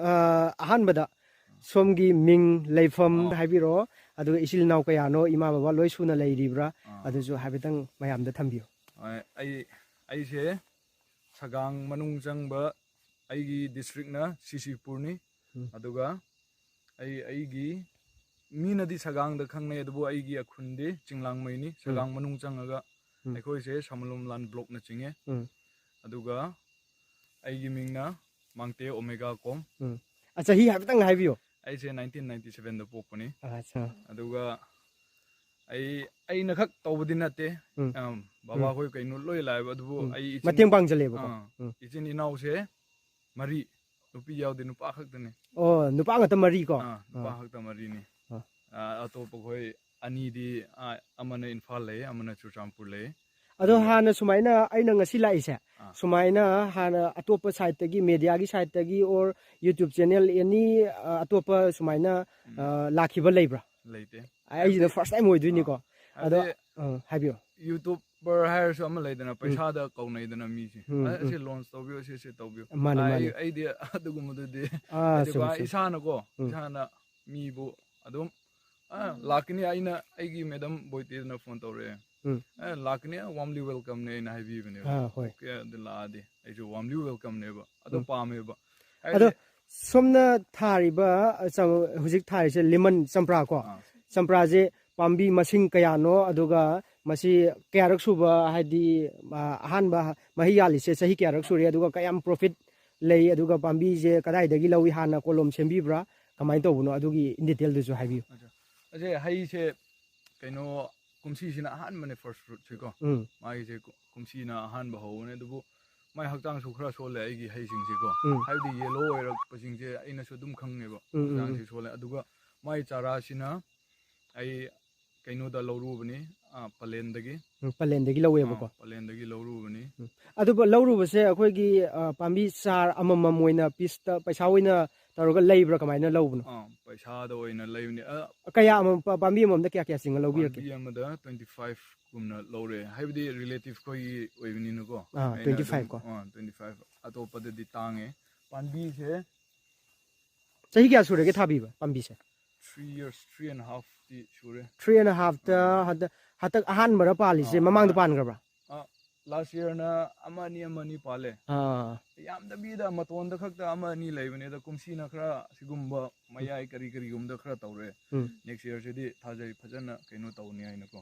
ꯑꯍꯥꯟꯕꯗ ꯁꯣꯝꯒꯤ ꯃꯤꯡ ꯂꯩꯐꯝ ꯍꯥꯏꯕꯤꯔꯣ ꯑꯗꯨꯒ ꯏꯆꯤꯜ ꯏꯅꯥꯎ ꯀꯌꯥꯅꯣ ꯏꯃꯥ ꯕꯕꯥ ꯂꯣꯏ ꯁꯨꯅ ꯂꯩꯔꯤꯕ꯭ꯔꯥ ꯑꯗꯨꯁꯨ ꯍꯥꯏꯐꯦꯠꯇꯪ ꯃꯌꯥꯝꯗ ꯊꯝꯕꯤꯌꯨ ꯑꯩꯁꯦ ꯁꯒꯥꯡ ꯃꯅꯨꯡ ꯆꯪꯕ ꯑꯩꯒꯤ ꯗꯤꯁꯇ꯭ꯔꯤꯛꯅ ꯁꯤꯁꯤꯄꯨꯔꯅꯤ ꯑꯗꯨꯒ ꯑꯩꯒꯤ ꯃꯤꯅꯗꯤ ꯁꯒꯥꯡꯗ ꯈꯪꯅꯩ ꯑꯗꯨꯕꯨ ꯑꯩꯒꯤ ꯑꯈꯨꯟꯗꯤ ꯆꯤꯡꯂꯥꯡꯃꯩꯅꯤ ꯁꯒꯥꯡ ꯃꯅꯨꯡ ꯆꯪꯉꯒ ꯑꯩꯈꯣꯏꯁꯦ ꯁꯃꯂꯣꯝꯂꯥꯟ ꯕ꯭ꯂꯣꯛꯅ ꯆꯤꯡꯉꯦ ꯑꯗꯨꯒ ꯑꯩꯒꯤ ꯃꯤꯡꯅ ꯃꯥꯡꯇꯦ ꯑꯣꯃꯦꯒꯥ ꯀꯣꯝ ꯆꯍꯤ ꯍꯥꯏꯐꯦꯠꯇꯪ ꯍꯥꯏꯕꯤꯌꯨ ꯑꯩꯁꯦ 1997ꯗ ꯄꯣꯛꯄꯅꯤ ꯑꯠꯆꯥ ꯑꯗꯨꯒ ꯑꯩꯅ ꯈꯛ ꯇꯧꯕꯗꯤ ꯅꯠꯇꯦ ꯕꯕꯥꯈꯣꯏ ꯀꯩꯅꯣ ꯂꯣꯏ ꯂꯥꯛꯑꯦꯕ ꯑꯗꯨꯕꯨ ꯑꯩ ꯃꯇꯦꯡ ꯄꯥꯡꯖꯜꯂꯦꯕꯀꯣ ꯏꯆꯤꯟ ꯏꯅꯥꯎꯁꯦ 3 ꯅꯨꯄꯤ ꯌꯥꯎꯗꯦ ꯅꯨꯄꯥ ꯈꯛꯇꯅꯤ ꯑꯣ ꯅꯨꯄꯥ ꯉꯥꯛꯇ 3 ꯀꯣ ꯅꯨꯄꯥ ꯈꯛꯇ 3ꯅꯤ ꯑꯇꯣꯞꯄ ꯈꯣꯏ ꯑꯅꯤꯗꯤ ꯑꯃꯅ ꯏꯝꯐꯥꯜ ꯂꯩ ꯑꯃꯅ ꯆꯨꯔꯆꯥꯟꯄꯨꯔ ꯂꯩ ꯑꯗꯣ ꯍꯥꯟꯅ ꯁꯨꯃꯥꯏꯅ ꯑꯩꯅ ꯉꯁꯤ ꯂꯥꯛꯏꯁꯦ ꯁꯨꯃꯥꯏꯅ ꯍꯥꯟꯅ ꯑꯇꯣꯞꯄ ꯁꯥꯏꯠꯇꯒꯤ ꯃꯦꯗꯤꯌꯥꯒꯤ ꯁꯥꯏꯠꯇꯒꯤ ꯑꯣꯔ ꯌꯨꯇ꯭ꯌꯨꯕ ꯆꯦꯅꯦꯜ ꯑꯦꯅꯤ ꯑꯇꯣꯞꯄ ꯁꯨꯃꯥꯏꯅ ꯂꯥꯛꯈꯤꯕ ꯂꯩꯕ꯭ꯔꯥ ꯂꯩꯇꯦ ꯑꯩꯁꯤꯅ ꯐꯥꯔꯁ ꯇꯥꯏꯝ ꯑꯣꯏꯗꯣꯏꯅꯤꯀꯣ ꯑꯗꯣ ꯍꯥꯏꯕꯤꯌꯨ ꯌꯨꯇ꯭ꯌꯨꯕꯔ ꯍꯥꯏꯔꯁꯨ ꯑꯃ ꯂꯩꯗꯅ ꯄꯩꯁꯥꯗ ꯀꯧꯅꯩꯗꯅ ꯃꯤꯁꯦ ꯑꯁꯤ ꯂꯣꯟꯆ ꯇꯧꯕꯤꯌꯨ ꯁꯤ ꯇꯧꯕꯤꯌꯨ ꯑꯩꯗꯤ ꯑꯗꯨꯒꯨꯝꯕꯗꯨꯗꯤ ꯏꯁꯥꯅꯀꯣ ꯏꯁꯥꯅ ꯃꯤꯕꯨ ꯑꯗꯨꯝ ꯂꯥꯛꯀꯅꯤ ꯑꯩꯒꯤ ꯃꯦꯗꯝ ꯕꯣꯏꯇꯦꯅ ꯐꯣꯟ ꯇꯧꯔꯛꯑꯦ ꯂꯥꯛꯀꯅꯤ ꯋꯥꯝꯂꯤ ꯋꯦꯜꯀꯝꯅꯦ ꯑꯩꯅ ꯍꯥꯏꯕꯤꯕꯅꯦꯕ ꯑꯣꯀꯦ ꯑꯗꯨ ꯂꯥꯛꯑꯗꯤ ꯑꯩꯁꯨ ꯋꯥꯝꯂꯤ ꯋꯦꯜꯀꯝꯅꯦꯕ ꯑꯗꯨ ꯄꯥꯝꯃꯦꯕ ꯑꯗꯣ ꯁꯣꯝꯅ ꯊꯥꯔꯤꯕ ꯍꯧꯖꯤꯛ ꯊꯥꯔꯤꯁꯦ ꯂꯤꯃꯟ ꯆꯝꯄ꯭ꯔꯥ ꯀꯣ ꯆꯝꯄ꯭ꯔꯥꯁꯦ ꯄꯥꯝꯕꯤ ꯃꯁꯤꯡ ꯀꯌꯥꯅꯣ ꯑꯗꯨꯒ ꯃꯁꯤ ꯀꯌꯥꯔꯛ ꯁꯨꯕ ꯍꯥꯏꯗꯤ ꯑꯍꯥꯟꯕ ꯃꯍꯩ ꯌꯥꯜꯂꯤꯁꯦ ꯆꯍꯤ ꯀꯌꯥꯔꯛ ꯁꯨꯔꯦ ꯑꯗꯨꯒ ꯀꯌꯥꯝ ꯄ꯭ꯔꯣꯐꯤꯠ ꯂꯩ ꯑꯗꯨꯒ ꯄꯥꯝꯕꯤꯁꯦ ꯀꯗꯥꯏꯗꯒꯤ ꯂꯧꯏ ꯍꯥꯟꯅ ꯀꯣꯂꯣꯝ ꯁꯦꯝꯕꯤꯕ꯭ꯔꯥ ꯀꯃꯥꯏꯅ ꯇꯧꯕꯅꯣ ꯑꯗꯨꯒꯤ ꯏꯟ ꯗꯤꯇꯦꯜꯗꯨꯁꯨ ꯍꯥꯏꯕꯤꯌꯨ ꯑꯁꯦ ꯍꯩꯁꯦ ꯀꯩꯅꯣ ꯀꯨꯝꯁꯤꯁꯤꯅ ꯑꯍꯥꯟꯕꯅꯦ ꯐꯥꯔꯁ ꯐ꯭ꯔꯨꯠꯁꯦꯀꯣ ꯃꯥꯒꯤꯁꯦ ꯀꯨꯝꯁꯤꯅ ꯑꯍꯥꯟꯕ ꯍꯧꯕꯅꯦ ꯑꯗꯨꯕꯨ ꯃꯥꯏ ꯍꯛꯆꯥꯡꯁꯨ ꯈꯔ ꯁꯣꯜꯂꯦ ꯑꯩꯒꯤ ꯍꯩꯁꯤꯡꯁꯤꯀꯣ ꯍꯥꯏꯕꯗꯤ ꯌꯦꯂꯣ ꯑꯣꯏꯔꯛꯄꯁꯤꯡꯁꯦ ꯑꯩꯅꯁꯨ ꯑꯗꯨꯝ ꯈꯪꯉꯦꯕ ꯍꯛꯆꯥꯡꯁꯤ ꯁꯣꯜꯂꯦ ꯑꯗꯨꯒ ꯃꯥꯏ ꯆꯥꯔꯥꯁꯤꯅ ꯑꯩ ꯀꯩꯅꯣꯗ ꯂꯧꯔꯨꯕꯅꯤ ꯄꯂꯦꯟꯗꯒꯤ ꯂꯧꯋꯦꯕꯀꯣ ꯄꯂꯦꯟꯗꯒꯤ ꯂꯧꯔꯨꯕꯅꯤ ꯑꯗꯨꯕꯨ ꯂꯧꯔꯨꯕꯁꯦ ꯑꯩꯈꯣꯏꯒꯤ ꯄꯥꯝꯕꯤ ꯆꯥꯔ ꯑꯃꯃꯝ ꯑꯣꯏꯅ ꯄꯤꯁꯇ ꯄꯩꯁꯥ ꯑꯣꯏꯅ ꯇꯧꯔꯒ ꯂꯩꯕ꯭ꯔꯥ ꯀꯃꯥꯏꯅ ꯂꯧꯕꯅꯣ ꯄꯩꯁꯥꯗ ꯑꯣꯏꯅ ꯂꯩꯕꯅꯤ ꯀꯌꯥ ꯑꯃ ꯄꯥꯝꯕꯤ ꯑꯃꯃꯝꯗ ꯀꯌꯥ ꯆꯤꯡꯉ ꯂꯧꯕꯤꯔꯛꯀꯦ ꯄꯥꯝꯕꯤ ꯑꯃꯗ 25ꯒꯨꯝꯅ ꯂꯧꯔꯦ ꯍꯥꯏꯕꯗꯤ ꯔꯤꯂꯦꯇꯤꯚ ꯈꯣꯏꯒꯤ ꯑꯣꯏꯕꯅꯤꯅꯀꯣ ꯑꯩꯅ ꯑꯗꯨꯝ 25 ꯀꯣ 25 ꯑꯇꯣꯞꯄꯗꯗꯤ ꯇꯥꯡꯉꯦ ꯄꯥꯝꯕꯤꯁꯦ ꯆꯍꯤ ꯀꯌꯥ ꯁꯨꯔꯒꯦ ꯊꯥꯕꯤꯕ ꯄꯥꯝꯕꯤꯁꯦ 3 years 3.5ꯗꯤ ꯁꯨꯔꯦ 3.5ꯇ ꯍꯟꯗꯛ ꯑꯍꯥꯟꯕꯔ ꯄꯥꯜꯂꯤꯁꯦ ꯃꯃꯥꯡꯗ ꯄꯥꯟꯈ꯭ꯔꯕ꯭ꯔꯥ ꯂꯥꯁ ꯌꯔꯅ ꯑꯃ ꯑꯅꯤ ꯄꯥꯜꯂꯦ ꯌꯥꯝꯗꯕꯤꯗ ꯃꯇꯣꯟꯗ ꯈꯛꯇ ꯑꯃ ꯑꯅꯤ ꯂꯩꯕꯅꯦ ꯑꯗ ꯀꯨꯝꯁꯤꯅ ꯈꯔ ꯁꯤꯒꯨꯝꯕ ꯃꯌꯥꯏ ꯀꯔꯤꯒꯨꯝꯕꯗ ꯈꯔ ꯇꯧꯔꯦ ꯅꯦꯛꯁ ꯌꯔꯁꯤꯗꯤ ꯊꯥꯖꯩ ꯐꯖꯅ ꯀꯩꯅꯣ ꯇꯧꯅꯤ ꯍꯥꯏꯅꯀꯣ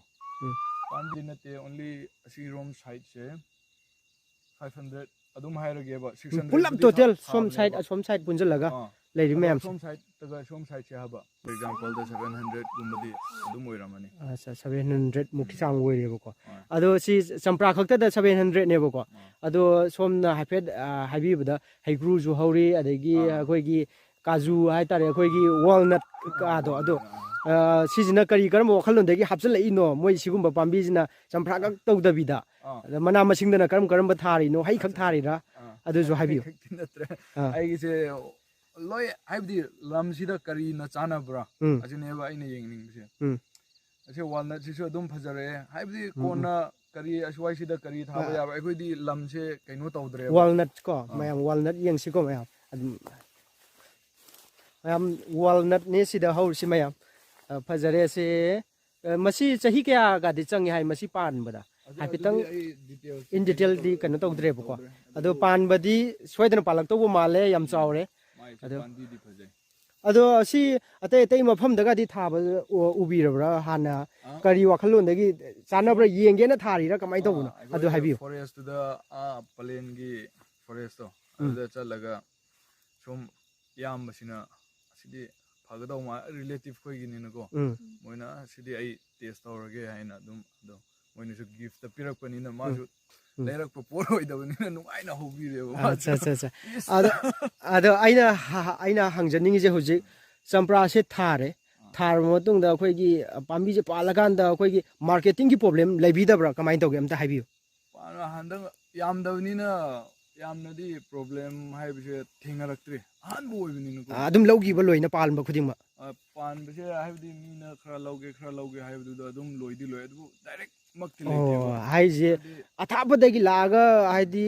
ꯄꯥꯝꯕꯤ ꯅꯠꯇꯦ ꯑꯣꯟꯂꯤ ꯑꯁꯤꯔꯣꯝ ꯁꯥꯏꯠꯁꯦ 500 ꯑꯗꯨꯝ ꯍꯥꯏꯔꯒꯦꯕ 600 ꯄꯨꯂꯞ ꯇꯣꯇꯦꯜ ꯁꯣꯝ ꯁꯥꯏꯠ ꯑꯁꯣꯝ ꯁꯥꯏꯠ ꯄꯨꯟꯁꯤꯜꯂꯒ ꯂꯩꯔꯤꯕ ꯑꯗꯣ ꯃꯌꯥꯝꯁꯦ ꯁꯣꯝ ꯁꯥꯏꯠꯁꯦ ꯍꯥꯏꯕ ꯐꯣꯔ ꯑꯦꯛꯖꯥꯝꯄꯜꯗ 700ꯒꯨꯝꯕꯗꯤ ꯑꯗꯨꯝ ꯑꯣꯏꯔꯝꯃꯅꯤ 700 ꯃꯨꯛꯀꯤ ꯆꯥꯡ ꯑꯣꯏꯔꯦꯕꯀꯣ ꯑꯗꯣ ꯁꯤ ꯆꯝꯄ꯭ꯔꯥ ꯈꯛꯇꯗ 700ꯅꯦꯕꯀꯣ ꯑꯗꯣ ꯁꯣꯝꯅ ꯍꯥꯏꯐꯦꯠ ꯍꯥꯏꯕꯤꯕꯗ ꯍꯩꯀ꯭ꯔꯨꯁꯨ ꯍꯧꯔꯤ ꯑꯗꯒꯤ ꯑꯩꯈꯣꯏꯒꯤ ꯀꯥꯖꯨ ꯍꯥꯏꯇꯥꯔꯦ ꯑꯩꯈꯣꯏꯒꯤ ꯋꯥꯜꯅꯠ ꯀꯥꯗꯣ ꯑꯗꯣ ꯁꯤꯁꯤꯅ ꯀꯔꯝꯕ ꯋꯥꯈꯜꯂꯣꯟꯗꯒꯤ ꯍꯥꯞꯆꯤꯜꯂꯛꯏꯅꯣ ꯃꯣꯏ ꯁꯤꯒꯨꯝꯕ ꯄꯥꯝꯕꯤꯁꯤꯅ ꯆꯝꯄ꯭ꯔꯥ ꯈꯛ ꯇꯧꯗꯕꯤꯗ ꯃꯅꯥ ꯃꯁꯤꯡꯗꯅ ꯀꯔꯝꯕ ꯊꯥꯔꯤꯅꯣ ꯍꯩ ꯈꯛ ꯊꯥꯔꯤꯔꯥ ꯑꯗꯨꯁꯨ ꯍꯥꯏꯕꯤꯌꯨ ꯅꯠꯇ꯭ꯔꯦ ꯑꯩꯒꯤꯁꯦ ꯂꯣꯏ ꯍꯥꯏꯕꯗꯤ ꯂꯝꯁꯤꯗ ꯀꯔꯤꯅ ꯆꯥꯅꯕ꯭ꯔꯥ ꯑꯁꯤꯅꯦꯕ ꯑꯩꯅ ꯌꯦꯡꯅꯤꯡꯕꯁꯦ ꯑꯁꯤ ꯋꯥꯜꯅꯠꯁꯤꯁꯨ ꯑꯗꯨꯝ ꯐꯖꯔꯛꯑꯦ ꯍꯥꯏꯕꯗꯤ ꯀꯣꯟꯅ ꯀꯔꯤ ꯑꯁ꯭ꯋꯥꯏꯁꯤꯗ ꯀꯔꯤ ꯊꯥꯕ ꯌꯥꯕ ꯑꯩꯈꯣꯏꯗꯤ ꯂꯝꯁꯦ ꯀꯩꯅꯣ ꯇꯧꯗ꯭ꯔꯦꯕ ꯋꯥꯜꯅꯠ ꯀꯣ ꯃꯌꯥꯝ ꯋꯥꯜꯅꯠ ꯌꯦꯡꯁꯤꯀꯣ ꯃꯌꯥꯝ ꯋꯥꯜꯅꯠꯅꯦ ꯁꯤꯗ ꯍꯧꯔꯤꯁꯤ ꯃꯌꯥꯝ ꯐꯖꯔꯦ ꯁꯤ ꯃꯁꯤ ꯆꯍꯤ ꯀꯌꯥꯒꯗꯤ ꯆꯪꯉꯤ ꯍꯥꯏ ꯃꯁꯤ ꯄꯥꯟꯕꯗ ꯍꯥꯏꯐꯦꯠꯇꯪ ꯏꯟ ꯗꯤꯇꯦꯜꯗꯤ ꯀꯩꯅꯣ ꯇꯧꯗ꯭ꯔꯦꯕꯀꯣ ꯑꯗꯣ ꯄꯥꯟꯕꯗꯤ ꯁꯣꯏꯗꯅ ꯄꯥꯜꯂꯛꯇꯧꯕ ꯃꯥꯜꯂꯦ ꯌꯥꯝ ꯆꯥꯎꯔꯦ ꯑꯗꯣ ꯁꯤ ꯑꯇꯩ ꯃꯐꯝꯗꯒꯗꯤ ꯊꯥꯕ ꯎꯕꯤꯔꯕ꯭ꯔꯥ ꯍꯥꯟꯅ ꯀꯔꯤ ꯋꯥꯈꯜꯂꯣꯟꯗꯒꯤ ꯆꯥꯅꯕ꯭ꯔꯥ ꯌꯦꯡꯒꯦꯅ ꯊꯥꯔꯤꯔꯥ ꯀꯃꯥꯏꯅ ꯇꯧꯕꯅꯣ ꯑꯗꯨ ꯍꯥꯏꯕꯤꯌꯨ ꯐꯣꯔꯦꯁꯇꯨꯗ ꯄꯂꯦꯟꯒꯤ ꯐꯣꯔꯦꯁꯇꯣ ꯑꯗꯨꯗ ꯆꯠꯂꯒ ꯁꯨꯝ ꯏꯌꯥꯝꯕꯁꯤꯅ ꯑꯁꯤꯗꯤ ꯐꯒꯗꯧ ꯔꯤꯂꯦꯇꯤꯚ ꯈꯣꯏꯒꯤꯅꯤꯅꯀꯣ ꯃꯣꯏꯅ ꯑꯁꯤꯗꯤ ꯑꯩ ꯇꯦꯁ ꯇꯧꯔꯒꯦ ꯍꯥꯏꯅ ꯑꯗꯨꯝ ꯑꯗꯣ ꯃꯣꯏꯅꯁꯨ ꯒꯤꯐꯇ ꯄꯤꯔꯛꯄꯅꯤꯅ ꯃꯥꯁꯨ ꯂꯩꯔꯛꯄ ꯄꯣꯠ ꯑꯣꯏꯗꯕꯅꯤꯅ ꯅꯨꯡꯉꯥꯏꯅ ꯍꯧꯕꯤꯔꯦꯕ ꯑꯗꯣ ꯑꯩꯅ ꯍꯪꯖꯅꯤꯡꯉꯤꯁꯦ ꯍꯧꯖꯤꯛ ꯆꯝꯄ꯭ꯔꯥꯁꯦ ꯊꯥꯔꯕ ꯃꯇꯨꯡꯗ ꯑꯩꯈꯣꯏꯒꯤ ꯄꯥꯝꯕꯤꯁꯦ ꯄꯥꯜꯂꯀꯥꯟꯗ ꯑꯩꯈꯣꯏꯒꯤ ꯃꯥꯔꯀꯦꯇꯤꯡꯒꯤ ꯄ꯭ꯔꯣꯕ꯭ꯂꯦꯝ ꯂꯩꯕꯤꯗꯕ꯭ꯔꯥ ꯀꯃꯥꯏꯅ ꯇꯧꯒꯦ ꯑꯝꯇ ꯍꯥꯏꯕꯤꯌꯨ ꯍꯟꯗꯛ ꯌꯥꯝꯗꯕꯅꯤꯅ ꯌꯥꯝꯅꯗꯤ ꯄ꯭ꯔꯣꯕ꯭ꯂꯦꯝ ꯍꯥꯏꯕꯁꯦ ꯊꯦꯡꯅꯔꯛꯇ꯭ꯔꯤ ꯑꯍꯥꯟꯕ ꯑꯣꯏꯕꯅꯤꯅꯀꯣ ꯑꯗꯨꯝ ꯂꯧꯈꯤꯕ ꯂꯣꯏꯅ ꯄꯥꯟꯕ ꯈꯨꯗꯤꯡꯃꯛ ꯄꯥꯟꯕꯁꯦ ꯍꯥꯏꯕꯗꯤ ꯃꯤꯅ ꯈꯔ ꯂꯧꯒꯦ ꯍꯥꯏꯕꯗꯨꯗ ꯑꯗꯨꯝ ꯂꯣꯏꯗꯤ ꯂꯣꯏ ꯑꯗꯨꯕꯨ ꯗꯥꯏꯔꯦꯛ ꯃꯛꯇꯤ ꯂꯩꯇꯦꯕ ꯍꯥꯏꯁꯦ ꯑꯊꯥꯞꯄꯗꯒꯤ ꯂꯥꯛꯑꯒ ꯍꯥꯏꯗꯤ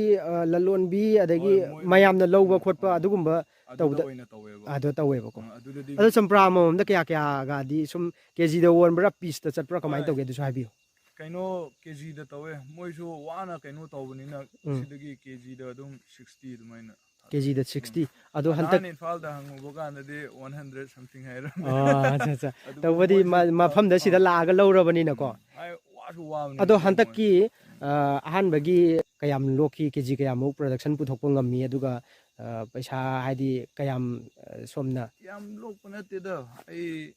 ꯂꯂꯣꯟꯕꯤ ꯑꯗꯒꯤ ꯃꯌꯥꯝꯅ ꯂꯧꯕ ꯈꯣꯠꯄ ꯑꯗꯨꯒꯨꯝꯕ ꯑꯗꯨꯗ ꯑꯣꯏꯅ ꯇꯧꯋꯦꯕ ꯑꯗꯨ ꯇꯧꯋꯦꯕꯀꯣ ꯑꯗꯨꯗꯗꯤ ꯑꯗꯣ ꯆꯝꯄ꯭ꯔꯥ ꯑꯃꯃꯝꯗ ꯀꯌꯥ ꯀꯌꯥꯒꯗꯤ ꯁꯨꯝ ꯀꯦꯖꯤꯗ ꯑꯣꯟꯕ꯭ꯔꯥ ꯄꯤꯁꯇ ꯆꯠꯄ꯭ꯔꯥ ꯀꯃꯥꯏꯅ ꯇꯧꯒꯦ ꯑꯗꯨꯁꯨ ꯍꯥꯏꯕꯤꯌꯨ ꯀꯩꯅꯣ ꯀꯦꯖꯤꯗ ꯇꯧꯋꯦ ꯃꯣꯏꯁꯨ ꯋꯥꯅ ꯀꯩꯅꯣ ꯇꯧꯕꯅꯤꯅ ꯁꯤꯗꯒꯤ ꯀꯦꯖꯤꯗ ꯑꯗꯨꯝ 60 ꯑꯗꯨꯃꯥꯏꯅ ꯀꯦꯖꯤꯗ 60 ꯑꯗꯣ ꯍꯟꯇꯛ ꯅꯍꯥꯟ ꯏꯝꯐꯥꯜꯗ ꯍꯪꯉꯨꯕ ꯀꯥꯟꯗꯗꯤ 100 ꯁꯝꯊꯤꯡ ꯍꯥꯏꯔꯝꯃꯦ ꯑꯠꯆꯥ ꯑꯠꯆꯥ ꯇꯧꯕꯗꯤ ꯃꯐꯝꯗ ꯁꯤꯗ ꯂꯥꯛꯑꯒ ꯂꯧꯔꯕꯅꯤꯅꯀꯣ ꯋꯥꯁꯨ ꯋꯥꯕꯅꯦ ꯑꯗꯣ ꯍꯟꯗꯛꯀꯤ ꯑꯍꯥꯟꯕꯒꯤ ꯀꯌꯥꯝ ꯂꯣꯛꯈꯤ ꯀꯦꯖꯤ ꯀꯌꯥꯃꯨꯛ ꯄ꯭ꯔꯗꯛꯁꯟ ꯄꯨꯊꯣꯛꯄ ꯉꯝꯃꯤ ꯑꯗꯨꯒ ꯄꯩꯁꯥ ꯍꯥꯏꯗꯤ ꯀꯌꯥꯝ ꯁꯣꯝꯅ ꯌꯥꯝ ꯂꯣꯛꯄ ꯅꯠꯇꯦꯗ ꯑꯩ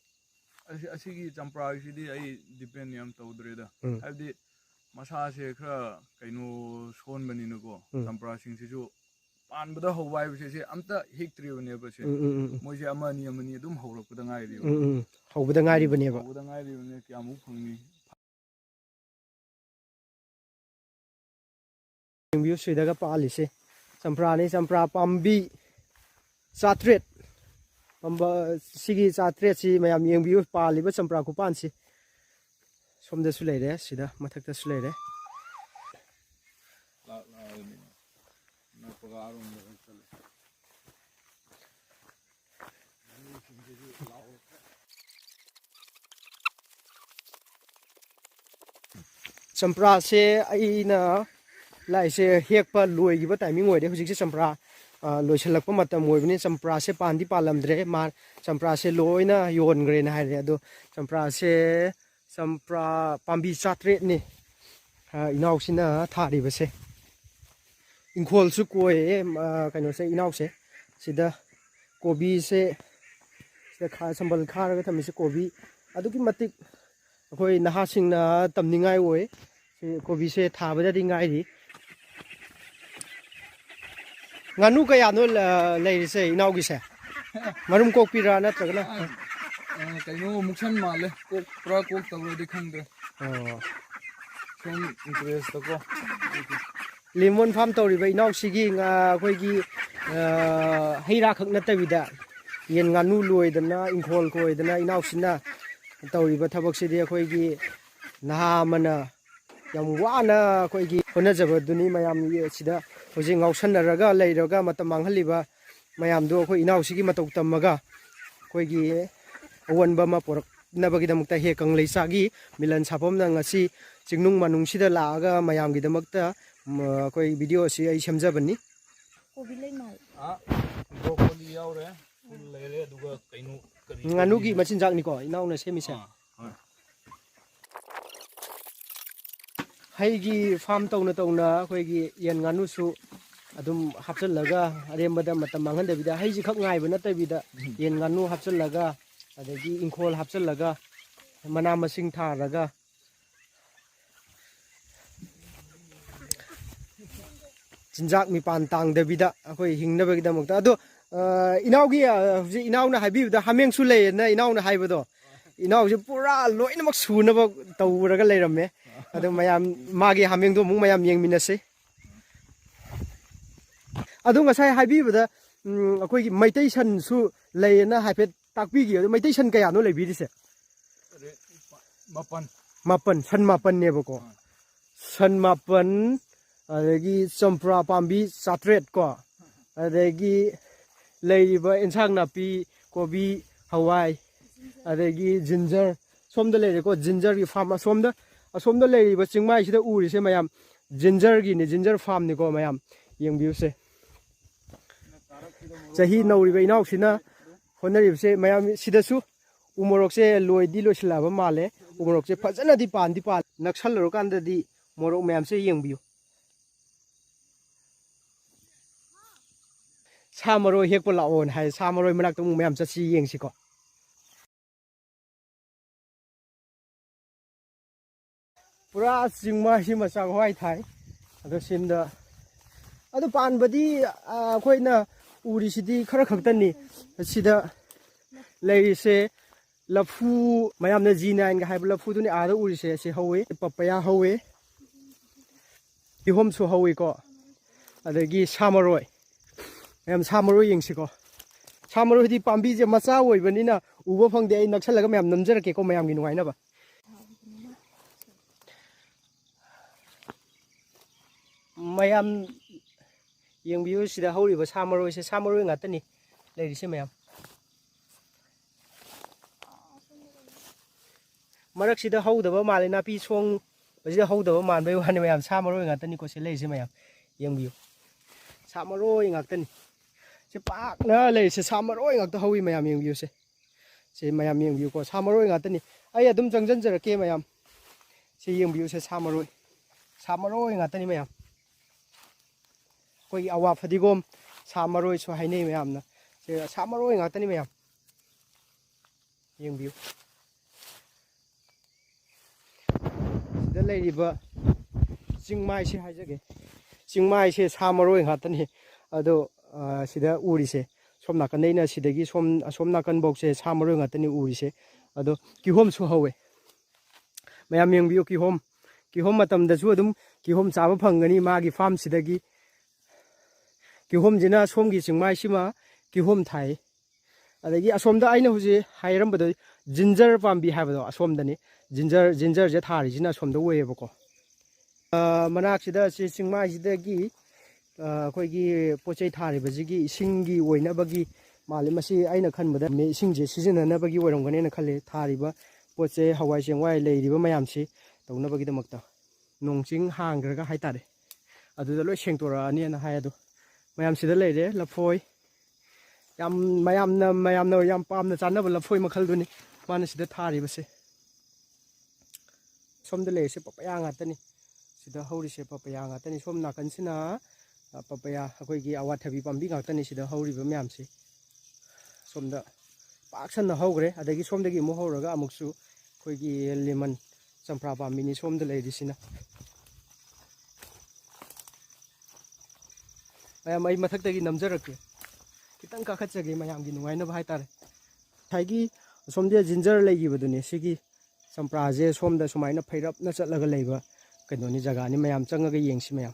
ꯑꯁꯤꯒꯤ ꯆꯝꯄ꯭ꯔꯥꯒꯤꯁꯤꯗꯤ ꯑꯩ ꯗꯤꯄꯦꯟ ꯌꯥꯝ ꯇꯧꯗ꯭ꯔꯦꯗ ꯍꯥꯏꯕꯗꯤ ꯃꯁꯥꯁꯦ ꯈꯔ ꯀꯩꯅꯣ ꯁꯣꯟꯕꯅꯤꯅꯀꯣ ꯆꯝꯄ꯭ꯔꯥꯁꯤꯡꯁꯤꯁꯨ ꯄꯥꯟꯕꯗ ꯍꯧꯕ ꯍꯥꯏꯕꯁꯦ ꯁꯤ ꯑꯝꯇ ꯍꯦꯛꯇ꯭ꯔꯤꯕꯅꯦꯕ ꯁꯦ ꯃꯣꯏꯁꯦ ꯑꯃꯅꯤ ꯑꯗꯨꯝ ꯍꯧꯔꯛꯄꯗ ꯉꯥꯏꯔꯤꯕ ꯍꯧꯕꯗ ꯉꯥꯏꯔꯤꯕꯅꯦꯕ ꯍꯧꯕꯗ ꯉꯥꯏꯔꯤꯕꯅꯦ ꯀꯌꯥꯃꯨꯛ ꯐꯪꯅꯤ ꯌꯦꯡꯕꯤꯌꯨ ꯁꯤꯗꯒ ꯄꯥꯜꯂꯤꯁꯦ ꯆꯝꯄ꯭ꯔꯥꯅꯤ ꯆꯝꯄ꯭ꯔꯥ ꯄꯥꯝꯕꯤ 300 ꯁꯤꯒꯤ 300ꯁꯤ ꯃꯌꯥꯝ ꯌꯦꯡꯕꯤꯌꯨ ꯄꯥꯜꯂꯤꯕ ꯆꯝꯄ꯭ꯔꯥ ꯈꯨꯄꯥꯟꯁꯤ ꯁꯣꯝꯗꯁꯨ ꯂꯩꯔꯦ ꯁꯤꯗ ꯃꯊꯛꯇꯁꯨ ꯂꯩꯔꯦ ꯆꯝꯄ꯭ꯔꯥꯁꯦ ꯑꯩꯅ ꯂꯥꯛꯏꯁꯦ ꯍꯦꯛꯄ ꯂꯣꯏꯈꯤꯕ ꯇꯥꯏꯃꯤꯡ ꯑꯣꯏꯔꯦ ꯍꯧꯖꯤꯛꯁꯦ ꯆꯝꯄ꯭ꯔꯥ ꯂꯣꯏꯁꯤꯜꯂꯛꯄ ꯃꯇꯝ ꯑꯣꯏꯕꯅꯤ ꯆꯝꯄ꯭ꯔꯥꯁꯦ ꯄꯥꯟꯗꯤ ꯄꯥꯜꯂꯝꯗ꯭ꯔꯦ ꯆꯝꯄ꯭ꯔꯥꯁꯦ ꯂꯣꯏꯅ ꯌꯣꯟꯈ꯭ꯔꯦꯅ ꯍꯥꯏꯔꯦ ꯑꯗꯣ ꯆꯝꯄ꯭ꯔꯥꯁꯦ ꯆꯝꯄ꯭ꯔꯥ ꯄꯥꯝꯕꯤ 300ꯅꯤ ꯏꯅꯥꯎꯁꯤꯅ ꯊꯥꯔꯤꯕꯁꯦ ꯏꯪꯈꯣꯜꯁꯨ ꯀꯣꯏꯌꯦ ꯀꯩꯅꯣꯁꯦ ꯏꯅꯥꯎꯁꯦ ꯁꯤꯗ ꯀꯣꯕꯤꯁꯦ ꯁꯤꯗ ꯁꯝꯕꯜ ꯈꯥꯔꯒ ꯊꯝꯃꯤꯁꯦ ꯀꯣꯕꯤ ꯑꯗꯨꯛꯀꯤ ꯃꯇꯤꯛ ꯑꯩꯈꯣꯏ ꯅꯍꯥꯁꯤꯡꯅ ꯇꯝꯅꯤꯡꯉꯥꯏ ꯑꯣꯏ ꯀꯣꯕꯤꯁꯦ ꯊꯥꯕꯗꯗꯤ ꯉꯥꯏꯔꯤ ꯉꯥꯅꯨ ꯀꯌꯥꯅꯣ ꯂꯩꯔꯤꯁꯦ ꯏꯅꯥꯎꯒꯤꯁꯦ ꯃꯔꯨꯝ ꯀꯣꯛꯄꯤꯔꯥ ꯅꯠꯇ꯭ꯔꯒꯅ ꯀꯩꯅꯣ ꯃꯨꯛꯁꯟ ꯃꯥꯜꯂꯦ ꯀꯣꯛꯄ꯭ꯔꯥ ꯀꯣꯛꯇꯕ꯭ꯔꯗꯤ ꯈꯪꯗ꯭ꯔꯦ ꯁꯨꯝ ꯏꯟꯇꯔꯦꯁꯇꯀꯣ ꯂꯦꯃꯣꯟ ꯐꯥꯔꯝ ꯇꯧꯔꯤꯕ ꯏꯅꯥꯎꯁꯤꯒꯤ ꯑꯩꯈꯣꯏꯒꯤ ꯍꯩ ꯔꯥ ꯈꯛ ꯅꯠꯇꯕꯤꯗ ꯌꯦꯟ ꯉꯥꯅꯨ ꯂꯣꯏꯗꯅ ꯏꯪꯈꯣꯜ ꯀꯣꯏꯗꯅ ꯏꯅꯥꯎꯁꯤꯅ ꯇꯧꯔꯤꯕ ꯊꯕꯛꯁꯤꯗꯤ ꯑꯩꯈꯣꯏꯒꯤ ꯅꯍꯥ ꯑꯃꯅ ꯌꯥꯝ ꯋꯥꯅ ꯑꯩꯈꯣꯏꯒꯤ ꯍꯣꯠꯅꯖꯕꯗꯨꯅꯤ ꯃꯌꯥꯝ ꯁꯤꯗ ꯍꯧꯖꯤꯛ ꯉꯥꯎꯁꯟꯅꯔꯒ ꯂꯩꯔꯒ ꯃꯇꯝ ꯃꯥꯡꯍꯜꯂꯤꯕ ꯃꯌꯥꯝꯗꯣ ꯑꯩꯈꯣꯏ ꯏꯅꯥꯎꯁꯤꯒꯤ ꯃꯇꯧ ꯇꯝꯃꯒ ꯑꯩꯈꯣꯏꯒꯤ ꯑꯑꯣꯟꯕ ꯑꯃ ꯄꯨꯔꯛꯅꯕꯒꯤꯗꯃꯛꯇ ꯍꯦꯛ ꯀꯪꯂꯩꯆꯥꯒꯤ ꯃꯤꯂꯟ ꯁꯥꯐꯝꯅ ꯉꯁꯤ ꯆꯤꯡꯅꯨꯡ ꯃꯅꯨꯡꯁꯤꯗ ꯂꯥꯛꯑꯒ ꯃꯌꯥꯝꯒꯤꯗꯃꯛꯇ ꯑꯩꯈꯣꯏ ꯚꯤꯗꯤꯑꯣ ꯑꯁꯤ ꯑꯩ ꯁꯦꯝꯖꯕꯅꯤ ꯀꯣꯕꯤ ꯂꯩ ꯃꯥꯜ ꯕ꯭ꯔꯣꯀꯣꯂꯤ ꯌꯥꯎꯔꯦ ꯐꯨꯜ ꯂꯩꯔꯦ ꯑꯗꯨꯒ ꯀꯩꯅꯣ ꯉꯥꯅꯨꯒꯤ ꯃꯆꯤꯟꯖꯥꯛꯅꯤꯀꯣ ꯏꯅꯥꯎꯅ ꯁꯦꯝꯃꯤꯁꯦ ꯍꯩꯒꯤ ꯐꯥꯔꯝ ꯇꯧꯅ ꯑꯩꯈꯣꯏꯒꯤ ꯌꯦꯟ ꯉꯥꯅꯨꯁꯨ ꯑꯗꯨꯝ ꯍꯥꯞꯆꯤꯜꯂꯒ ꯑꯔꯦꯝꯕꯗ ꯃꯇꯝ ꯃꯥꯡꯍꯟꯗꯕꯤꯗ ꯍꯩꯁꯤ ꯈꯛ ꯉꯥꯏꯕ ꯅꯠꯇꯕꯤꯗ ꯌꯦꯟ ꯉꯥꯅꯨ ꯍꯥꯞꯆꯤꯜꯂꯒ ꯑꯗꯒꯤ ꯏꯪꯈꯣꯜ ꯍꯥꯞꯆꯤꯜꯂꯒ ꯃꯅꯥ ꯃꯁꯤꯡ ꯊꯥꯔꯒ ꯆꯤꯟꯖꯥꯛ ꯃꯤꯄꯥꯟ ꯇꯥꯡꯗꯕꯤꯗ ꯑꯩꯈꯣꯏ ꯍꯤꯡꯅꯕꯒꯤꯗꯃꯛꯇ ꯑꯗꯣ ꯏꯅꯥꯎꯒꯤ ꯍꯧꯖꯤꯛ ꯏꯅꯥꯎꯅ ꯍꯥꯏꯕꯤꯕꯗ ꯍꯥꯃꯦꯡꯁꯨ ꯂꯩꯌꯦꯅ ꯏꯅꯥꯎꯅ ꯍꯥꯏꯕꯗꯣ ꯏꯅꯥꯎꯁꯦ ꯄꯨꯔꯥ ꯂꯣꯏꯅꯃꯛ ꯁꯨꯅꯕ ꯇꯧꯔꯒ ꯂꯩꯔꯝꯃꯦ ꯑꯗꯣ ꯃꯌꯥꯝ ꯃꯥꯒꯤ ꯍꯥꯃꯦꯡꯗꯣ ꯑꯃꯨꯛ ꯃꯌꯥꯝ ꯌꯦꯡꯃꯤꯟꯅꯁꯤ ꯑꯗꯣ ꯉꯁꯥꯏ ꯍꯥꯏꯕꯤꯕꯗ ꯑꯩꯈꯣꯏꯒꯤ ꯃꯩꯇꯩ ꯁꯟꯁꯨ ꯂꯩꯌꯦꯅ ꯍꯥꯏꯐꯦꯠ ꯇꯥꯛꯄꯤꯈꯤ ꯑꯗꯣ ꯃꯩꯇꯩ ꯁꯟ ꯀꯌꯥꯅꯣ ꯂꯩꯕꯤꯔꯤꯁꯦ ꯃꯥꯄꯟ ꯁꯟ ꯃꯥꯄꯟꯅꯦꯕꯀꯣ ꯁꯟ ꯃꯥꯄꯟ ꯑꯗꯒꯤ ꯆꯝꯄ꯭ꯔꯥ ꯄꯥꯝꯕꯤ 300 ꯀꯣ ꯑꯗꯒꯤ ꯂꯩꯔꯤꯕ ꯑꯦꯟꯁꯥꯡ ꯅꯥꯄꯤ ꯀꯣꯕꯤ ꯍꯋꯥꯏ ꯑꯗꯒꯤ ꯖꯤꯟꯖꯔ ꯁꯣꯝꯗ ꯂꯩꯔꯦꯀꯣ ꯖꯤꯟꯖꯔꯒꯤ ꯐꯥꯔꯝ ꯑꯁꯣꯝꯗ ꯂꯩꯔꯤꯕ ꯆꯤꯡꯃꯥꯏꯁꯤꯗ ꯎꯔꯤꯁꯦ ꯃꯌꯥꯝ ꯖꯤꯟꯖꯔꯒꯤꯅꯤ ꯖꯤꯟꯖꯔ ꯐꯥꯔꯝꯅꯤꯀꯣ ꯃꯌꯥꯝ ꯌꯦꯡꯕꯤꯌꯨꯁꯦ ꯆꯍꯤ ꯅꯧꯔꯤꯕ ꯏꯅꯥꯎꯁꯤꯅ ꯍꯣꯠꯅꯔꯤꯕꯁꯦ ꯃꯌꯥꯝ ꯁꯤꯗꯁꯨ ꯎꯃꯣꯔꯣꯛꯁꯦ ꯂꯣꯏꯁꯤꯜꯂꯛꯑꯕ ꯃꯥꯜꯂꯦ ꯎꯃꯣꯔꯣꯛꯁꯦ ꯐꯖꯅꯗꯤ ꯄꯥꯜꯂꯦ ꯅꯛꯁꯜꯂꯨꯔꯀꯥꯟꯗꯗꯤ ꯃꯣꯔꯣꯛ ꯃꯌꯥꯝꯁꯦ ꯌꯦꯡꯕꯤꯌꯨ ꯁꯥ ꯃꯔꯣꯏ ꯍꯦꯛꯄ ꯂꯥꯛꯑꯣꯅ ꯍꯥꯏ ꯁꯥ ꯃꯔꯣꯏ ꯃꯅꯥꯛꯇ ꯑꯃꯨꯛ ꯃꯌꯥꯝ ꯆꯠꯁꯤ ꯌꯦꯡꯁꯤꯀꯣ ꯄꯨꯔꯥ ꯆꯤꯡꯃꯥꯏꯁꯤ ꯃꯆꯥ ꯍꯋꯥꯏ ꯊꯥꯏ ꯑꯗꯣ ꯁꯤꯝꯗ ꯑꯗꯨ ꯄꯥꯟꯕꯗꯤ ꯑꯩꯈꯣꯏꯅ ꯎꯔꯤꯁꯤꯗꯤ ꯈꯔ ꯈꯛꯇꯅꯤ ꯁꯤꯗ ꯂꯩꯔꯤꯁꯦ ꯂꯐꯨ ꯃꯌꯥꯝꯅ G9ꯒ ꯍꯥꯏꯕ ꯂꯐꯨꯗꯨꯅꯤ ꯑꯥꯗ ꯎꯔꯤꯁꯦ ꯁꯤ ꯍꯧꯋꯤ ꯄꯄꯌꯥ ꯍꯧꯋꯤ ꯀꯤꯍꯣꯝꯁꯨ ꯍꯧꯋꯤꯀꯣ ꯑꯗꯒꯤ ꯁꯥ ꯃꯔꯣꯏ ꯃꯌꯥꯝ ꯁꯥ ꯃꯔꯣꯏ ꯌꯦꯡꯁꯤꯀꯣ ꯁꯥ ꯃꯔꯣꯏꯗꯤ ꯄꯥꯝꯕꯤꯁꯦ ꯃꯆꯥ ꯑꯣꯏꯕꯅꯤꯅ ꯎꯕ ꯐꯪꯗꯦ ꯑꯩ ꯅꯛꯁꯜꯂꯒ ꯃꯌꯥꯝ ꯅꯝꯖꯔꯛꯀꯦꯀꯣ ꯃꯌꯥꯝꯒꯤ ꯅꯨꯡꯉꯥꯏꯅꯕ mayam yang biu sida hori ba samaroi se samaroi ngatani leiri se mayam marak sida haudaba male na pi song sida haudaba man bai wan mayam samaroi ngatani ko se leiri se mayam yang biu samaroi ngatani se pak na leiri se samaroi ngakta hawi mayam yang biu se mayam yang biu ko samaroi ngatani ai adum jangjan jara ke mayam se yang biu se samaroi ngatani mayam कोई अवा फदिगोम सामरोय सो हाइने ma'am ना से सामरोय ngатani ma'am young view सिदा लेरिबा चिंगमाइ से हाइजगे चिंगमाइ से सामरोय ngатani अदो सिदा उरिसे सोम नाकनैना सिदगी सोम नाकन box से सामरोय ngатani उरिसे अदो किहोम सो हवे मैम यंग व्यू किहोम मतम दसु अदुम किहोम चाबा फंगनी मागी फार्म सिदगी किहोम जिना सोम की चिंगमाइ सिमा किहोम थाई अदगी असोम दा आइना हुजे हाइरम बदो जिंजर पाम्बी हाबदो असोम दनी जिंजर जे थारी जिना सोम दो वेबको मनाक सिदा से चिंगमाइ सिदगी अखोइगी पोचै थारी बजिगी इसिंगी ओइनबगी माले मसी आइना खनबदा मे इसिंजे सिजननबगी ओइरमगनेना खले थारीबा पोचै हवाई चेंगवाइ लेरिबा मयामसी तौनबगी दमक्ता नोंचिंग हांग्रगा हाइतारे अदुदा लोय सेंगतोरा अनिना हायदो मैम सिदा लेरे लफोय याम मयामना याम पामना चानबा लफोय मखलदुनी माने सिदा थारिबसे सोमदा लेसे पपया ngатani सिदा हौरिसे पपया ngатani सोम नाकनसिना पपया अखोइगी अवाथबी पाम्बी ngатani सिदा हौरिबा म्यामसे सोमदा पाक्सना हौग्रे अदगी सोमदगी मु हौरगा अमुकसु अखोइगी लेमन चंप्रा पाम्बीनी सोमदा लेरिसिना मैम आई मथक्तगी नमजरके खितंग काखचगे मैमगी नुगाइनबा हाइतारे थाइगी सोमदे जिंजर लेगिबदुनी सिगी चंप्राजे सोमदा सुमाइना फैरपना चलगा लेबा कइनोनी जगानी मैम चंगगा येंगसि मैम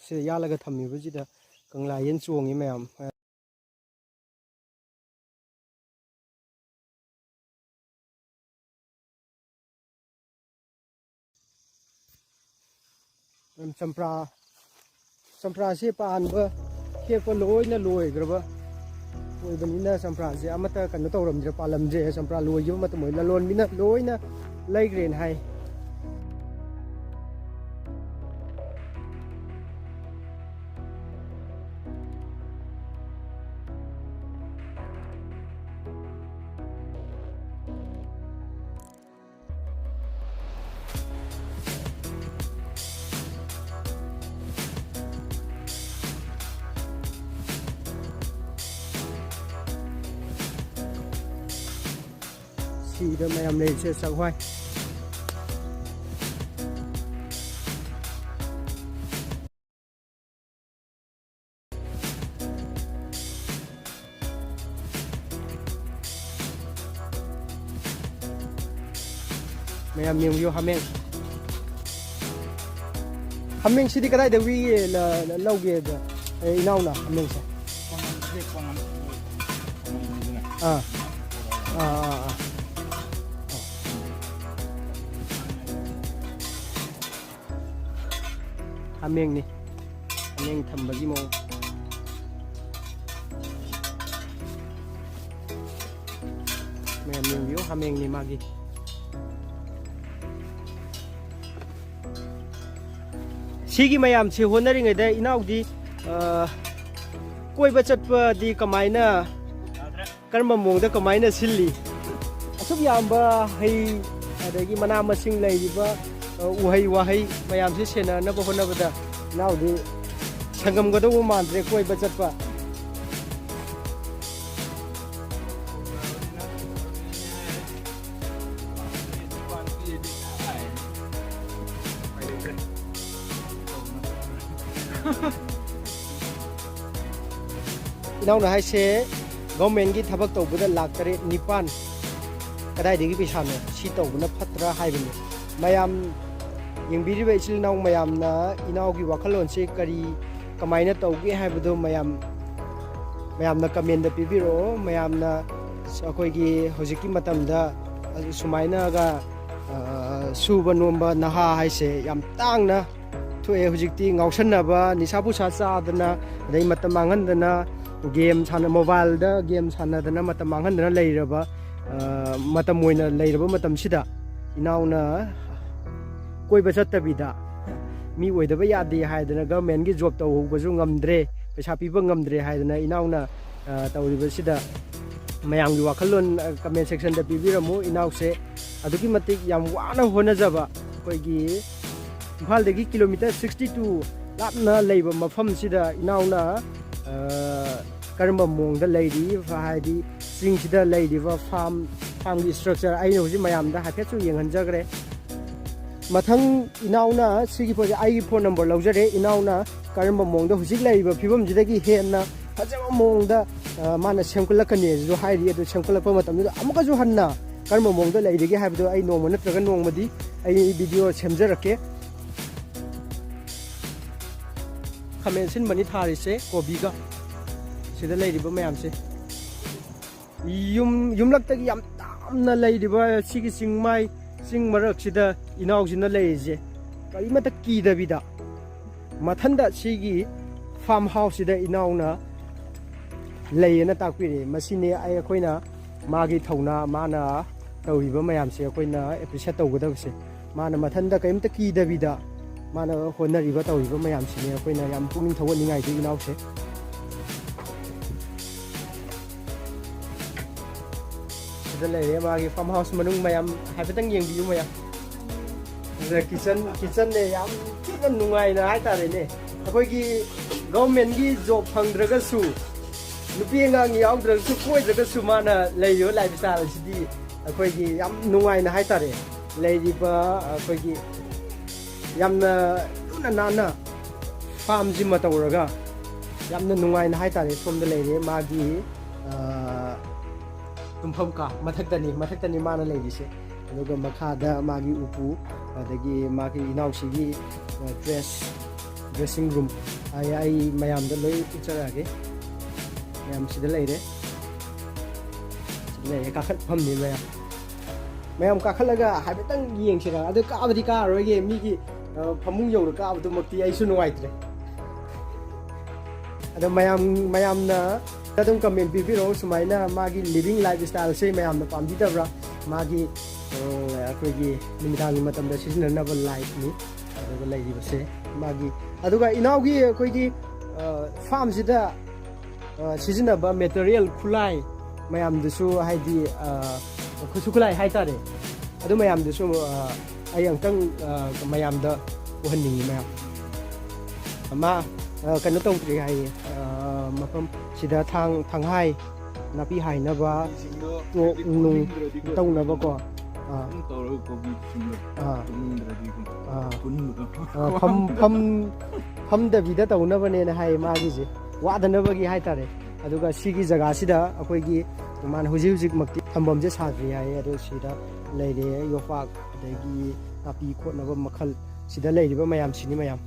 से यालगा थम्मिबजिदा कंगला येन चोंगी मैम चंप्रा से पानबा खेपा लोइना लोइग्रबा ओइबनिना चंप्रा से अमता कनो तौरमजे पालमजे चंप्रा लोइयो मत मोइ ललोन बिना लोइना लैग्रेन हाय सीधा मैम ले से सगवाई मैम यो हमें सीधी कदाई देवी लौगे इनाउना हमें से हमें नी हमें थम्बगी मो मैम यो हमें नी मागी सिगी मैम से होनरिङैदा इनाउदी कोइबा चटपदी कमाइना कर्म मोंगदा कमाइना सिल्ली असुब याम्बा है अदगी मना मसिंग लैरिबा उहै वाहै मैम से सेनानबा होनबदा इनाउदी संगमगदौ मानद्रे कोइबा चटपा इनाउना हाइसे गवर्नमेंट की थबक तौबदा लाख 9 कदाइदगी पैसानो सी तौबना फत्रा हाइबने मयाम यंगबिरिबा इचिल नाउ मयामना इनाउगी वाखलोनसे करी कमाइना तौगे हाइबदो मयामना कमेंट पिबिरो मयामना अखोइगी होजिकी मतमदा सुमाइनागा सुबा नोंबा नहा हाइसे याम तांगना ꯊꯣꯛꯑꯦ ꯍꯧꯖꯤꯛꯇꯤ ꯉꯥꯎꯁꯟꯅꯕ ꯅꯤꯁꯥ ꯄꯨꯁꯥ ꯆꯥꯗꯅ ꯑꯗꯩ ꯃꯇꯝ ꯃꯥꯡꯍꯟꯗꯅ ꯒꯦꯝ ꯃꯣꯕꯥꯏꯜꯗ ꯒꯦꯝ ꯁꯥꯟꯅꯗꯅ ꯃꯇꯝ ꯃꯥꯡꯍꯟꯗꯅ ꯂꯩꯔꯕ ꯃꯇꯝ ꯑꯣꯏꯅ ꯂꯩꯔꯕ ꯃꯇꯝꯁꯤꯗ ꯏꯅꯥꯎꯅ ꯀꯣꯏꯕ ꯆꯠꯇꯕꯤꯗ ꯃꯤ ꯑꯣꯏꯗꯕ ꯌꯥꯗꯦ ꯍꯥꯏꯗꯅ ꯒꯚꯔꯟꯃꯦꯟꯠꯒꯤ ꯖꯣꯕ ꯇꯧꯍꯧꯕꯁꯨ ꯉꯝꯗ꯭ꯔꯦ ꯄꯩꯁꯥ ꯄꯤꯕ ꯉꯝꯗ꯭ꯔꯦ ꯍꯥꯏꯗꯅ ꯏꯅꯥꯎꯅ ꯇꯧꯔꯤꯕꯁꯤꯗ ꯃꯌꯥꯝꯒꯤ ꯋꯥꯈꯜꯂꯣꯟ ꯀꯃꯦꯟ ꯁꯦꯛꯁꯟꯗ ꯄꯤꯕꯤꯔꯝꯃꯨ ꯏꯅꯥꯎꯁꯦ ꯑꯗꯨꯛꯀꯤ ꯃꯇꯤꯛ ꯌꯥꯝ ꯋꯥꯅ ꯍꯣꯠꯅꯖꯕ ꯑꯩꯈꯣꯏꯒꯤ ꯏꯝꯐꯥꯜꯗꯒꯤ ꯀꯤꯂꯣꯃꯤꯇꯔ 62 ꯂꯥꯞꯅ ꯂꯩꯕ ꯃꯐꯝꯁꯤꯗ ꯏꯅꯥꯎꯅ ꯀꯔꯝꯕ ꯃꯑꯣꯡꯗ ꯂꯩꯔꯤ ꯍꯥꯏꯗꯤ ꯆꯤꯡꯁꯤꯗ ꯂꯩꯔꯤꯕ ꯐꯥꯔꯝꯒꯤ ꯁꯇ꯭ꯔꯛꯆꯔ ꯑꯩꯅ ꯍꯧꯖꯤꯛ ꯃꯌꯥꯝꯗ ꯍꯥꯏꯐꯦꯠꯁꯨ ꯌꯦꯡꯍꯟꯖꯈ꯭ꯔꯦ ꯃꯊꯪ ꯏꯅꯥꯎꯅ ꯁꯤꯒꯤ ꯄꯣꯠꯁꯦ ꯑꯩꯒꯤ ꯐꯣꯟ ꯅꯝꯕꯔ ꯂꯧꯖꯔꯦ ꯏꯅꯥꯎꯅ ꯀꯔꯝꯕ ꯃꯑꯣꯡꯗ ꯍꯧꯖꯤꯛ ꯂꯩꯔꯤꯕ ꯐꯤꯕꯝꯁꯤꯗꯒꯤ ꯍꯦꯟꯅ ꯐꯖꯕ ꯃꯑꯣꯡꯗ ꯃꯥꯅ ꯁꯦꯝꯒꯠꯂꯛꯀꯅꯤꯁꯨ ꯍꯥꯏꯔꯤ ꯑꯗꯨ ꯁꯦꯝꯒꯠꯂꯛꯄ ꯃꯇꯝꯗꯨꯗ ꯑꯃꯨꯛꯀꯁꯨ ꯍꯟꯅ ꯀꯔꯝꯕ ꯃꯑꯣꯡꯗ ꯂꯩꯔꯤꯒꯦ ꯍꯥꯏꯕꯗꯣ ꯑꯩ ꯅꯣꯡꯃ ꯅꯠꯇ꯭ꯔꯒ ꯅꯣꯡꯃꯗꯤ ꯑꯩ ꯚꯤꯗꯤꯑꯣ ꯁꯦꯝꯖꯔꯛꯀꯦ ꯈꯥꯃꯦꯟ ꯑꯁꯤꯟꯕꯅꯤ ꯊꯥꯔꯤꯁꯦ ꯀꯣꯕꯤꯒ ꯁꯤꯗ ꯂꯩꯔꯤꯕ ꯃꯌꯥꯝꯁꯦ ꯌꯨꯝꯂꯛꯇꯒꯤ ꯌꯥꯝ ꯇꯥꯝꯅ ꯂꯩꯔꯤꯕ ꯁꯤꯒꯤ ꯆꯤꯡ ꯃꯔꯛꯁꯤꯗ ꯏꯅꯥꯎꯁꯤꯅ ꯂꯩꯔꯤꯁꯦ ꯀꯔꯤꯃꯠꯇ ꯀꯤꯗꯕꯤꯗ ꯃꯊꯟꯗ ꯁꯤꯒꯤ ꯐꯥꯔꯝ ꯍꯥꯎꯁꯁꯤꯗ ꯏꯅꯥꯎꯅ ꯂꯩꯌꯦꯅ ꯇꯥꯛꯄꯤꯔꯛꯑꯦ ꯃꯁꯤꯅꯤ ꯑꯩꯈꯣꯏꯅ ꯃꯥꯒꯤ ꯊꯧꯅꯥ ꯃꯥꯅ ꯇꯧꯔꯤꯕ ꯃꯌꯥꯝꯁꯦ ꯑꯩꯈꯣꯏꯅ ꯑꯦꯄ꯭ꯔꯤꯁꯤꯌꯦꯠ ꯇꯧꯒꯗꯕꯁꯦ ꯃꯥꯅ ꯃꯊꯟꯗ ꯀꯔꯤꯝꯇ ꯀꯤꯗꯕꯤꯗ ꯃꯥꯅ ꯍꯣꯠꯅꯔꯤꯕ ꯇꯧꯔꯤꯕ ꯃꯌꯥꯝꯁꯤꯅꯦ ꯑꯩꯈꯣꯏꯅ ꯌꯥꯝ ꯄꯨꯛꯅꯤꯡ ꯊꯧꯒꯠꯅꯤꯡꯉꯥꯏꯗꯤ ꯏꯅꯥꯎꯁꯦ ꯁꯤꯗ ꯂꯩꯔꯦ ꯃꯥꯒꯤ ꯐꯥꯔꯝ ꯍꯥꯎꯁ ꯃꯅꯨꯡ ꯃꯌꯥꯝ ꯍꯥꯏꯐꯦꯠꯇꯪ ꯌꯦꯡꯕꯤꯌꯨ ꯃꯌꯥꯝ ꯀꯤꯆꯟꯅꯦ ꯌꯥꯝ ꯊꯤꯅ ꯅꯨꯡꯉꯥꯏꯅ ꯍꯥꯏꯇꯥꯔꯦꯅꯦ ꯑꯩꯈꯣꯏꯒꯤ ꯒꯚꯔꯟꯃꯦꯟꯠꯒꯤ ꯖꯣꯕ ꯐꯪꯗ꯭ꯔꯒꯁꯨ ꯅꯨꯄꯤ ꯑꯉꯥꯡ ꯌꯥꯎꯗ꯭ꯔꯒꯁꯨ ꯀꯣꯏꯗ꯭ꯔꯒꯁꯨ ꯃꯥꯅ ꯂꯩꯔꯤꯕ ꯂꯥꯏꯐ ꯁ꯭ꯇꯥꯏꯜꯁꯤꯗꯤ ꯑꯩꯈꯣꯏꯒꯤ ꯌꯥꯝ ꯅꯨꯡꯉꯥꯏꯅ ꯍꯥꯏꯇꯥꯔꯦ ꯂꯩꯔꯤꯕ ꯑꯩꯈꯣꯏꯒꯤ ꯌꯥꯝꯅ ꯂꯨꯅ ꯅꯥꯟꯅ ꯐꯥꯔꯝꯁꯤꯃ ꯇꯧꯔꯒ ꯌꯥꯝꯅ ꯅꯨꯡꯉꯥꯏꯅ ꯍꯥꯏꯇꯥꯔꯦ ꯁꯣꯝꯗ ꯂꯩꯔꯦ ꯃꯥꯒꯤ ꯇꯨꯝꯐꯝ ꯀꯥ ꯃꯊꯛꯇꯅꯤ ꯃꯥꯅ ꯂꯩꯔꯤꯁꯦ ꯑꯗꯨꯒ ꯃꯈꯥꯗ ꯃꯥꯒꯤ ꯎꯄꯨ ꯑꯗꯒꯤ ꯃꯥꯒꯤ ꯏꯅꯥꯎꯁꯤꯒꯤ ꯗ꯭ꯔꯦꯁꯤꯡ ꯔꯨꯝ ꯑꯩ ꯃꯌꯥꯝꯗ ꯂꯣꯏ ꯎꯠꯆꯔꯛꯑꯒꯦ ꯃꯌꯥꯝ ꯁꯤꯗ ꯂꯩꯔꯦ ꯀꯥꯈꯠꯐꯝꯅꯤ ꯃꯌꯥꯝ ꯀꯥꯈꯠꯂꯒ ꯍꯥꯏꯐꯦꯠꯇꯪ ꯌꯦꯡꯁꯤꯔ ꯑꯗꯨ ꯀꯥꯕꯗꯤ ꯀꯥꯔꯔꯣꯏꯒꯦ ꯃꯤꯒꯤ ꯐꯃꯨꯡ ꯌꯧꯔ ꯀꯥꯕꯗꯨꯃꯛꯇꯤ ꯑꯩꯁꯨ ꯅꯨꯡꯉꯥꯏꯇ꯭ꯔꯦ ꯑꯗꯣ ꯃꯌꯥꯝꯅ ꯑꯗꯨꯝ ꯀꯃꯦꯟ ꯄꯤꯕꯤꯔꯛꯑꯣ ꯁꯨꯃꯥꯏꯅ ꯃꯥꯒꯤ ꯂꯤꯕꯤꯡ ꯂꯥꯏꯐ ꯁ꯭ꯇꯥꯏꯜꯁꯦ ꯃꯌꯥꯝꯅ ꯄꯥꯝꯕꯤꯗꯕ꯭ꯔꯥ ꯃꯥꯒꯤ ꯑꯩꯈꯣꯏꯒꯤ ꯅꯨꯃꯤꯗꯥꯡꯒꯤ ꯃꯇꯝꯗ ꯁꯤꯖꯤꯟꯅꯅꯕ ꯂꯥꯏꯠꯅꯤ ꯑꯗꯨꯒ ꯂꯩꯔꯤꯕꯁꯦ ꯃꯥꯒꯤ ꯑꯗꯨꯒ ꯏꯅꯥꯎꯒꯤ ꯑꯩꯈꯣꯏꯒꯤ ꯐꯥꯔꯝꯁꯤꯗ ꯁꯤꯖꯤꯟꯅꯕ ꯃꯦꯇꯔꯤꯌꯦꯜ ꯈꯨꯠꯂꯥꯏ ꯃꯌꯥꯝꯗꯨꯁꯨ ꯍꯥꯏꯗꯤ ꯈꯨꯠꯁꯨ ꯈꯨꯠꯂꯥꯏ ꯍꯥꯏꯇꯥꯔꯦ ꯑꯗꯨ ꯃꯌꯥꯝꯗꯨꯁꯨ ꯑꯩ ꯑꯃꯨꯛꯇꯪ ꯃꯌꯥꯝꯗ ꯎꯍꯟꯅꯤꯡꯉꯤ ꯃꯥ ꯀꯩꯅꯣ ꯇꯧꯗ꯭ꯔꯤ ꯍꯥꯏꯌꯦ ꯃꯐꯝ ꯁꯤꯗ ꯊꯥꯡꯍꯥꯏ ꯅꯥꯄꯤ ꯍꯥꯏꯅꯕ ꯇꯣꯛ ꯅꯨꯡ ꯇꯧꯅꯕꯀꯣ ꯐꯝꯗꯕꯤꯗ ꯇꯧꯅꯕꯅꯦꯅ ꯍꯥꯏꯌꯦ ꯃꯥꯒꯤꯁꯦ ꯋꯥꯗꯅꯕꯒꯤ ꯍꯥꯏꯇꯥꯔꯦ ꯑꯗꯨꯒ ꯁꯤꯒꯤ ꯖꯒꯥꯁꯤꯗ ꯑꯩꯈꯣꯏꯒꯤ ꯃꯥꯅ ꯍꯧꯖꯤꯛꯃꯛꯇꯤ ꯊꯝꯐꯝꯁꯦ ꯁꯥꯗ꯭ꯔꯤ ꯍꯥꯏꯌꯦ ꯑꯗꯣ ꯁꯤꯗ ꯂꯩꯔꯦ ꯌꯣꯄꯥꯛ ꯑꯗꯒꯤ ꯅꯥꯄꯤ ꯈꯣꯠꯅꯕ ꯃꯈꯜ ꯁꯤꯗ ꯂꯩꯔꯤꯕ ꯃꯌꯥꯝꯁꯤꯅꯤ ꯃꯌꯥꯝ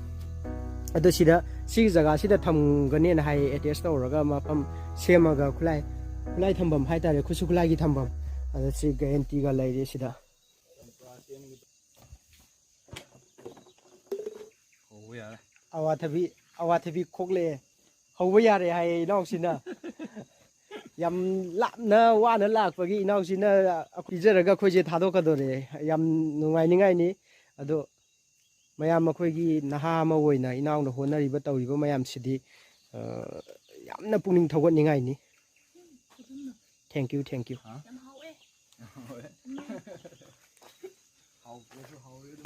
ꯑꯗꯣ ꯁꯤꯒꯤ ꯖꯒꯥꯁꯤꯗ ꯊꯝꯒꯅꯦꯅ ꯍꯥꯏꯌꯦ ꯑꯦꯇꯦꯁ ꯇꯧꯔꯒ ꯃꯐꯝ ꯁꯦꯝꯃꯒ ꯈꯨꯠꯂꯥꯏ ꯊꯝꯐꯝ ꯍꯥꯏꯇꯥꯔꯦ ꯈꯨꯠꯁꯨ ꯈꯨꯠꯂꯥꯏꯒꯤ ꯊꯝꯐꯝ ꯑꯗ ꯁꯤ ꯒꯦꯔꯦꯟꯇꯤꯒ ꯂꯩꯔꯦ ꯁꯤꯗ ꯑꯋꯥꯊꯕꯤ ꯈꯣꯛꯂꯛꯑꯦ ꯍꯧꯕ ꯌꯥꯔꯦ ꯍꯥꯏꯌꯦ ꯏꯅꯥꯎꯁꯤꯅ ꯌꯥꯝ ꯂꯥꯞꯅ ꯋꯥꯅ ꯂꯥꯛꯄꯒꯤ ꯏꯅꯥꯎꯁꯤꯅ ꯄꯤꯖꯔꯒ ꯑꯩꯈꯣꯏꯁꯦ ꯊꯥꯗꯣꯛꯀꯗꯣꯔꯦ ꯌꯥꯝ ꯅꯨꯡꯉꯥꯏꯅꯤꯡꯉꯥꯏꯅꯤ ꯑꯗꯣ ꯃꯌꯥꯝ ꯑꯩꯈꯣꯏꯒꯤ ꯅꯍꯥ ꯑꯃ ꯑꯣꯏꯅ ꯏꯅꯥꯎꯅ ꯍꯣꯠꯅꯔꯤꯕ ꯇꯧꯔꯤꯕ ꯃꯌꯥꯝꯁꯤꯗꯤ ꯌꯥꯝꯅ ꯄꯨꯛꯅꯤꯡ ꯊꯧꯒꯠꯅꯤꯡꯉꯥꯏꯅꯤ ꯊꯦꯡꯛ ꯌꯨ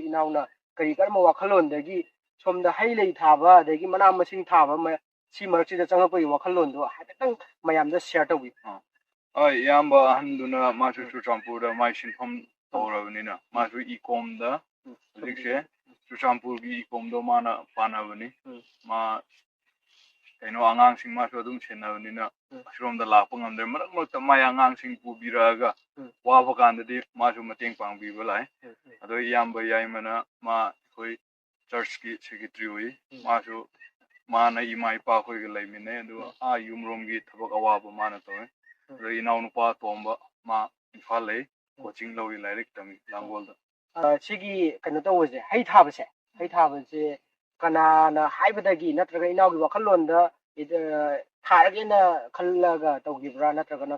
ꯏꯅꯥꯎꯅ ꯀꯔꯝꯕ ꯋꯥꯈꯜꯂꯣꯟꯗꯒꯤ ꯁꯣꯝꯗ ꯍꯩ ꯂꯩ ꯊꯥꯕ ꯑꯗꯒꯤ ꯃꯅꯥ ꯃꯁꯤꯡ ꯊꯥꯕ ꯁꯤ ꯃꯔꯛꯁꯤꯗ ꯆꯪꯉꯛꯄꯒꯤ ꯋꯥꯈꯜꯂꯣꯟꯗꯣ ꯍꯥꯏꯐꯦꯠꯇꯪ ꯃꯌꯥꯝꯗ ꯁꯤꯌꯔ ꯇꯧꯕꯤꯌꯨ ꯍꯣꯏ ꯏꯌꯥꯝꯕ ꯑꯍꯟꯗꯨꯅ ꯃꯥꯁꯨ ꯆꯨꯔꯆꯥꯟꯄꯨꯔꯗ ꯃꯥꯏ ꯁꯤꯟꯐꯝ ꯇꯧꯔꯕꯅꯤꯅ ꯃꯥꯁꯨ ꯏꯀꯣꯝꯗ ꯍꯧꯖꯤꯛꯁꯦ ꯆꯨꯔꯆꯥꯟꯄꯨꯔꯒꯤ ꯏꯀꯣꯝꯗꯣ ꯃꯥꯅ ꯄꯥꯟꯅꯕꯅꯤ ꯃꯥ ꯀꯩꯅꯣ ꯑꯉꯥꯡꯁꯤꯡ ꯃꯥꯁꯨ ꯑꯗꯨꯝ ꯁꯦꯟꯅꯕꯅꯤꯅ ꯑꯁꯤꯔꯣꯝꯗ ꯂꯥꯛꯄ ꯉꯝꯗ꯭ꯔꯦ ꯃꯔꯛ ꯃꯔꯛꯇ ꯃꯥꯏ ꯑꯉꯥꯡꯁꯤꯡ ꯄꯨꯕꯤꯔꯛꯑꯒ ꯋꯥꯕ ꯀꯥꯟꯗꯗꯤ ꯃꯥꯁꯨ ꯃꯇꯦꯡ ꯄꯥꯡꯕꯤꯕ ꯂꯥꯛꯑꯦ ꯑꯗꯣ ꯏꯌꯥꯝꯕ ꯌꯥꯏꯃꯅ ꯃꯥ ꯑꯩꯈꯣꯏ ꯆꯔꯆꯀꯤ ꯁꯦꯀ꯭ꯔꯦꯇ꯭ꯔꯤ ꯑꯣꯏ ꯃꯥꯁꯨ ꯃꯥꯅ ꯏꯃꯥ ꯏꯄꯥ ꯑꯩꯈꯣꯏꯒ ꯂꯩꯃꯤꯟꯅꯩ ꯑꯗꯨꯒ ꯌꯨꯝꯔꯣꯝꯒꯤ ꯊꯕꯛ ꯑꯋꯥꯕ ꯃꯥꯅ ꯇꯧꯋꯦ ꯑꯗꯣ ꯏꯅꯥꯎꯅꯨꯄꯥ ꯇꯣꯝꯕ ꯃꯥ ꯏꯝꯐꯥꯜ ꯂꯩ ꯀꯣꯆꯤꯡ ꯂꯧꯏ ꯂꯥꯏꯔꯤꯛ ꯇꯝꯃꯤ ꯂꯥꯡꯒꯣꯜꯗ ꯁꯤꯒꯤ ꯀꯩꯅꯣ ꯇꯧꯕꯁꯦ ꯍꯩ ꯊꯥꯕꯁꯦ ꯀꯅꯥꯅ ꯍꯥꯏꯕꯗꯒꯤ ꯅꯠꯇ꯭ꯔꯒ ꯏꯅꯥꯎꯒꯤ ꯋꯥꯈꯜꯂꯣꯟꯗ ꯊꯥꯔꯒꯦꯅ ꯈꯜꯂꯒ ꯇꯧꯈꯤꯕ꯭ꯔꯥ ꯅꯠꯇ꯭ꯔꯒꯅ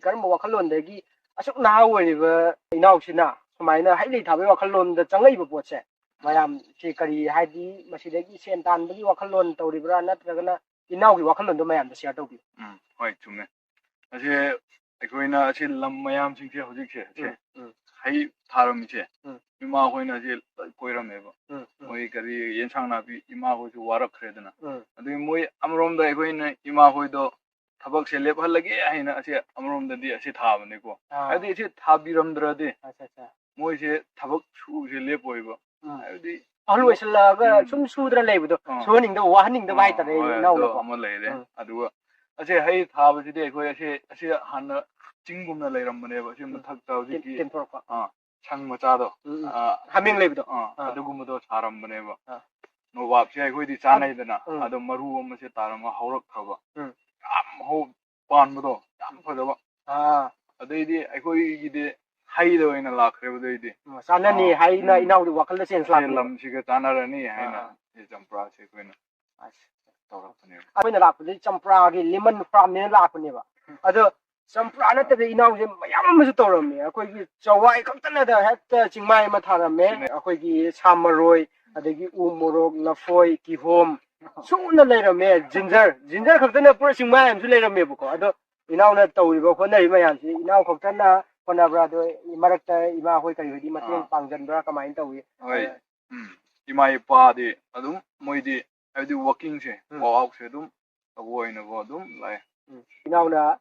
ꯀꯔꯝꯕ ꯋꯥꯈꯜꯂꯣꯟꯗꯒꯤ ꯑꯁꯨꯛ ꯅꯍꯥ ꯑꯣꯏꯔꯤꯕ ꯏꯅꯥꯎꯁꯤꯅ ꯁꯨꯃꯥꯏꯅ ꯍꯩ ꯂꯩ ꯊꯥꯕꯒꯤ ꯋꯥꯈꯜꯂꯣꯟꯗ ꯆꯪꯉꯛꯏꯕ ꯄꯣꯠꯁꯦ ꯃꯌꯥꯝꯁꯤ ꯀꯔꯤ ꯍꯥꯏꯗꯤ ꯃꯁꯤꯗꯒꯤ ꯁꯦꯟ ꯇꯥꯟꯕꯒꯤ ꯋꯥꯈꯜꯂꯣꯟ ꯇꯧꯔꯤꯕ꯭ꯔꯥ ꯅꯠꯇ꯭ꯔꯒꯅ ꯏꯅꯥꯎꯒꯤ ꯋꯥꯈꯜꯂꯣꯟꯗꯣ ꯃꯌꯥꯝꯗ ꯁꯤꯌꯔ ꯇꯧꯕꯤꯌꯨ ꯍꯣꯏ ꯆꯨꯝꯃꯦ ꯑꯁꯤ ꯑꯩꯈꯣꯏꯅ ꯑꯁꯤ ꯂꯝ ꯃꯌꯥꯝꯁꯤꯡꯁꯦ ꯍꯧꯖꯤꯛꯁꯦ ꯍꯩ ꯊꯥꯔꯝꯃꯤꯁꯦ ꯏꯃꯥꯈꯣꯏꯅ ꯑꯁꯤ ꯀꯣꯏꯔꯝꯃꯦꯕ ꯃꯣꯏ ꯀꯔꯤ ꯌꯦꯟꯁꯥꯡ ꯅꯥꯄꯤ ꯏꯃꯥꯈꯣꯏꯁꯨ ꯋꯥꯔꯛꯈ꯭ꯔꯦꯗꯅ ꯑꯗꯨꯒꯤ ꯃꯣꯏ ꯑꯃꯔꯣꯝꯗ ꯑꯩꯈꯣꯏꯅ ꯏꯃꯥꯈꯣꯏꯗꯣ ꯊꯕꯛꯁꯦ ꯂꯦꯞꯍꯜꯂꯒꯦ ꯍꯥꯏꯅ ꯑꯁꯤ ꯑꯃꯔꯣꯝꯗꯗꯤ ꯑꯁꯤ ꯊꯥꯕꯅꯤꯀꯣ ꯍꯥꯏꯕꯗꯤ ꯑꯁꯤ ꯊꯥꯕꯤꯔꯝꯗ꯭ꯔꯗꯤ ꯃꯣꯏꯁꯦ ꯊꯕꯛ ꯁꯨꯕꯁꯦ ꯂꯦꯞꯄꯣꯏꯕ ꯍꯥꯏꯕꯗꯤ ꯑꯍꯜ ꯑꯣꯏꯁꯜꯂꯛꯑꯒ ꯁꯨꯝ ꯁꯨꯗ꯭ꯔ ꯂꯩꯕꯗꯣ ꯁꯨꯍꯟꯅꯤꯡꯗꯕ ꯋꯥꯍꯟꯅꯤꯡꯗꯕ ꯍꯥꯏꯇꯥꯔꯦ ꯏꯅꯥꯎꯅꯀꯣ ꯑꯃ ꯂꯩꯔꯦ ꯑꯗꯨꯒ ꯑꯁꯤ ꯍꯩ ꯊꯥꯕꯁꯤꯗꯤ ꯑꯩꯈꯣꯏ ꯑꯁꯤ ꯍꯥꯟꯅ ꯆꯤꯡꯒꯨꯝꯅ ꯂꯩꯔꯝꯕꯅꯦꯕ ꯑꯁꯤ ꯃꯊꯛꯇ ꯍꯧꯖꯤꯛꯀꯤ ꯁꯪ ꯃꯆꯥꯗꯣ ꯍꯥꯃꯦꯡ ꯂꯩꯕꯗꯣ ꯑꯗꯨꯒꯨꯝꯕꯗꯣ ꯊꯥꯔꯝꯕꯅꯦꯕ ꯅꯣꯕꯥꯞꯁꯦ ꯑꯩꯈꯣꯏꯗꯤ ꯆꯥꯅꯩꯗꯅ ꯑꯗꯣ ꯃꯔꯨ ꯑꯃꯁꯦ ꯇꯥꯔꯝꯃ ꯍꯧꯔꯛꯈ꯭ꯔꯕ ꯌꯥꯝ ꯄꯥꯟꯕꯗꯣ ꯌꯥꯝ ꯐꯖꯕ ꯑꯗꯩꯗꯤ ꯑꯩꯈꯣꯏꯒꯤꯗꯤ ꯍꯩꯗ ꯑꯣꯏꯅ ꯂꯥꯛꯈ꯭ꯔꯦꯕ ꯑꯗꯩꯗꯤ ꯆꯥꯅꯅꯤ ꯍꯩꯅ ꯏꯅꯥꯎꯒꯤ ꯋꯥꯈꯜꯗ ꯆꯦꯟꯖ ꯂꯥꯛꯈ꯭ꯔꯦ ꯂꯝꯁꯤꯒ ꯆꯥꯟꯅꯔꯅꯤ ꯍꯥꯏꯅ ꯆꯝꯄ꯭ꯔꯥꯁꯦ ꯑꯩꯈꯣꯏꯅ ꯇꯧꯔꯛꯄꯅꯦꯕ ꯑꯩꯈꯣꯏꯅ ꯂꯥꯛꯄꯗꯤ ꯆꯝꯄ꯭ꯔꯥꯒꯤ ꯂꯦꯃꯟ ꯐꯥꯔꯝꯅꯦꯅ ꯂꯥꯛꯄꯅꯦꯕ ꯑꯗꯣ ꯆꯝꯄ꯭ꯔꯥ ꯅꯠꯇꯕ ꯏꯅꯥꯎꯁꯦ ꯃꯌꯥꯝ ꯑꯃꯁꯨ ꯇꯧꯔꯝꯃꯦ ꯑꯩꯈꯣꯏꯒꯤ ꯆꯋꯥꯏ ꯈꯛꯇꯅꯗ ꯍꯦꯛꯇ ꯆꯤꯡꯃꯥꯏ ꯑꯃ ꯊꯥꯔꯝꯃꯦ ꯑꯩꯈꯣꯏꯒꯤ ꯁꯥ ꯃꯔꯣꯏ ꯑꯗꯒꯤ ꯎ ꯃꯣꯔꯣꯛ ꯂꯐꯣꯏ ꯀꯤꯍꯣꯝ ꯁꯨꯅ ꯂꯩꯔꯝꯃꯦ ꯖꯤꯟꯖꯔ ꯈꯛꯇꯅ ꯄꯨꯔꯥ ꯆꯤꯡꯃꯥꯏ ꯑꯃꯁꯨ ꯂꯩꯔꯝꯃꯦꯕꯀꯣ ꯑꯗꯣ ꯏꯅꯥꯎꯅ ꯇꯧꯔꯤꯕ ꯍꯣꯠꯅꯔꯤꯕ ꯃꯌꯥꯝꯁꯤ ꯏꯅꯥꯎ ꯈꯛꯇꯅ ꯍꯣꯠꯅꯕ꯭ꯔꯥ ꯑꯗꯣ ꯃꯔꯛꯇ ꯏꯃꯥ ꯍꯣꯏ ꯀꯔꯤ ꯍꯣꯏꯗꯤ ꯃꯇꯦꯡ ꯄꯥꯡꯁꯤꯟꯕ꯭ꯔꯥ ꯀꯃꯥꯏꯅ ꯇꯧꯏ ꯍꯣꯏ ꯏꯃꯥ ꯏꯄꯥꯗꯤ ꯑꯗꯨꯝ ꯃꯣꯏꯗꯤ ꯍꯥꯏꯕꯗꯤ ꯋꯥꯛꯀꯤꯡꯁꯦ ꯋꯥꯛꯑꯥꯎꯠꯁꯦ ꯑꯗꯨꯝ ꯇꯧꯕ ꯑꯣꯏꯅꯀꯣ ꯑꯗꯨꯝ ꯂꯥꯛꯑꯦ ꯏꯅꯥꯎꯅ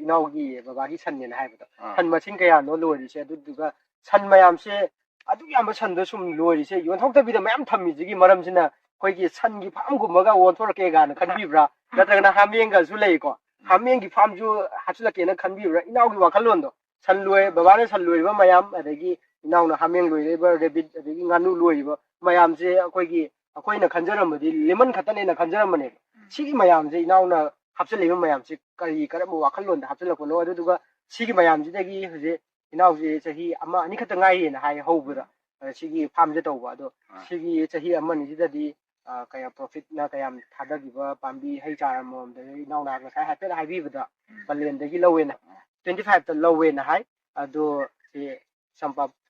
ꯏꯅꯥꯎꯒꯤ ꯕꯕꯥꯒꯤ ꯁꯟꯅꯦꯅ ꯍꯥꯏꯕꯗꯣ ꯁꯟ ꯃꯁꯤꯡ ꯀꯌꯥꯅꯣ ꯂꯣꯏꯔꯤꯁꯦ ꯑꯗꯨꯗꯨꯒ ꯁꯟ ꯃꯌꯥꯝꯁꯦ ꯑꯗꯨꯛ ꯌꯥꯝꯕ ꯁꯟꯗꯣ ꯁꯨꯝ ꯂꯣꯏꯔꯤꯁꯦ ꯌꯣꯟꯊꯣꯛꯇꯕꯤꯗ ꯃꯌꯥꯝ ꯊꯝꯃꯤꯁꯤꯒꯤ ꯃꯔꯝꯁꯤꯅ ꯑꯩꯈꯣꯏꯒꯤ ꯁꯟꯒꯤ ꯐꯥꯔꯝꯒꯨꯝꯕꯒ ꯑꯣꯟꯊꯣꯔꯛꯀꯦ ꯀꯥꯏꯅ ꯈꯟꯕꯤꯕ꯭ꯔꯥ ꯅꯠꯇ꯭ꯔꯒꯅ ꯍꯥꯃꯦꯡꯒꯁꯨ ꯂꯩꯀꯣ ꯍꯥꯃꯦꯡꯒꯤ ꯐꯥꯔꯝꯁꯨ ꯍꯥꯞꯆꯤꯜꯂꯛꯀꯦꯅ ꯈꯟꯕꯤꯕ꯭ꯔꯥ ꯏꯅꯥꯎꯒꯤ ꯋꯥꯈꯜꯂꯣꯟꯗꯣ ꯕꯕꯥꯅ ꯁꯟ ꯂꯣꯏꯔꯤꯕ ꯃꯌꯥꯝ ꯑꯗꯒꯤ ꯏꯅꯥꯎꯅ ꯍꯥꯃꯦꯡ ꯂꯣꯏꯔꯤꯕ ꯔꯦꯕꯤꯠ ꯑꯗꯒꯤ ꯉꯥꯅꯨ ꯂꯣꯏꯔꯤꯕ ꯃꯌꯥꯝꯁꯦ ꯑꯩꯈꯣꯏꯅ ꯈꯟꯖꯔꯝꯕꯗꯤ ꯂꯦꯃꯟ ꯈꯛꯇꯅꯦꯅ ꯈꯟꯖꯔꯝꯕꯅꯦꯕ ꯁꯤꯒꯤ ꯃꯌꯥꯝꯁꯦ ꯏꯅꯥꯎꯅ ꯍꯥꯞꯆꯤꯜꯂꯤꯕ ꯃꯌꯥꯝꯁꯤ ꯀꯔꯝꯕ ꯋꯥꯈꯜꯂꯣꯟꯗ ꯍꯥꯞꯆꯤꯜꯂꯛꯄꯅꯣ ꯑꯗꯨꯗꯨꯒ ꯁꯤꯒꯤ ꯃꯌꯥꯝꯁꯤꯗꯒꯤ ꯍꯧꯖꯤꯛ ꯏꯅꯥꯎꯁꯦ ꯆꯍꯤ ꯑꯃ ꯑꯅꯤ ꯈꯛꯇ ꯉꯥꯏꯔꯤꯅ ꯍꯥꯏ ꯍꯧꯕꯗ ꯁꯤꯒꯤ ꯐꯥꯔꯝꯁꯦ ꯇꯧꯕ ꯑꯗꯣ ꯁꯤꯒꯤ ꯆꯍꯤ ꯑꯃ ꯑꯅꯤꯁꯤꯗꯗꯤ ꯀꯌꯥ ꯄ꯭ꯔꯣꯐꯤꯠꯅ ꯀꯌꯥꯝ ꯊꯥꯗꯈꯤꯕ ꯄꯥꯝꯕꯤ ꯍꯩ ꯆꯥꯔ ꯑꯃꯃꯝꯗ ꯏꯅꯥꯎꯅ ꯉꯁꯥꯏ ꯍꯥꯏꯐꯦꯠ ꯍꯥꯏꯕꯤꯕꯗ ꯄꯂꯦꯟꯗꯒꯤ ꯂꯧꯋꯦꯅ 25ꯇ ꯂꯧꯋꯦꯅ ꯍꯥꯏ ꯑꯗꯣ ꯁꯤ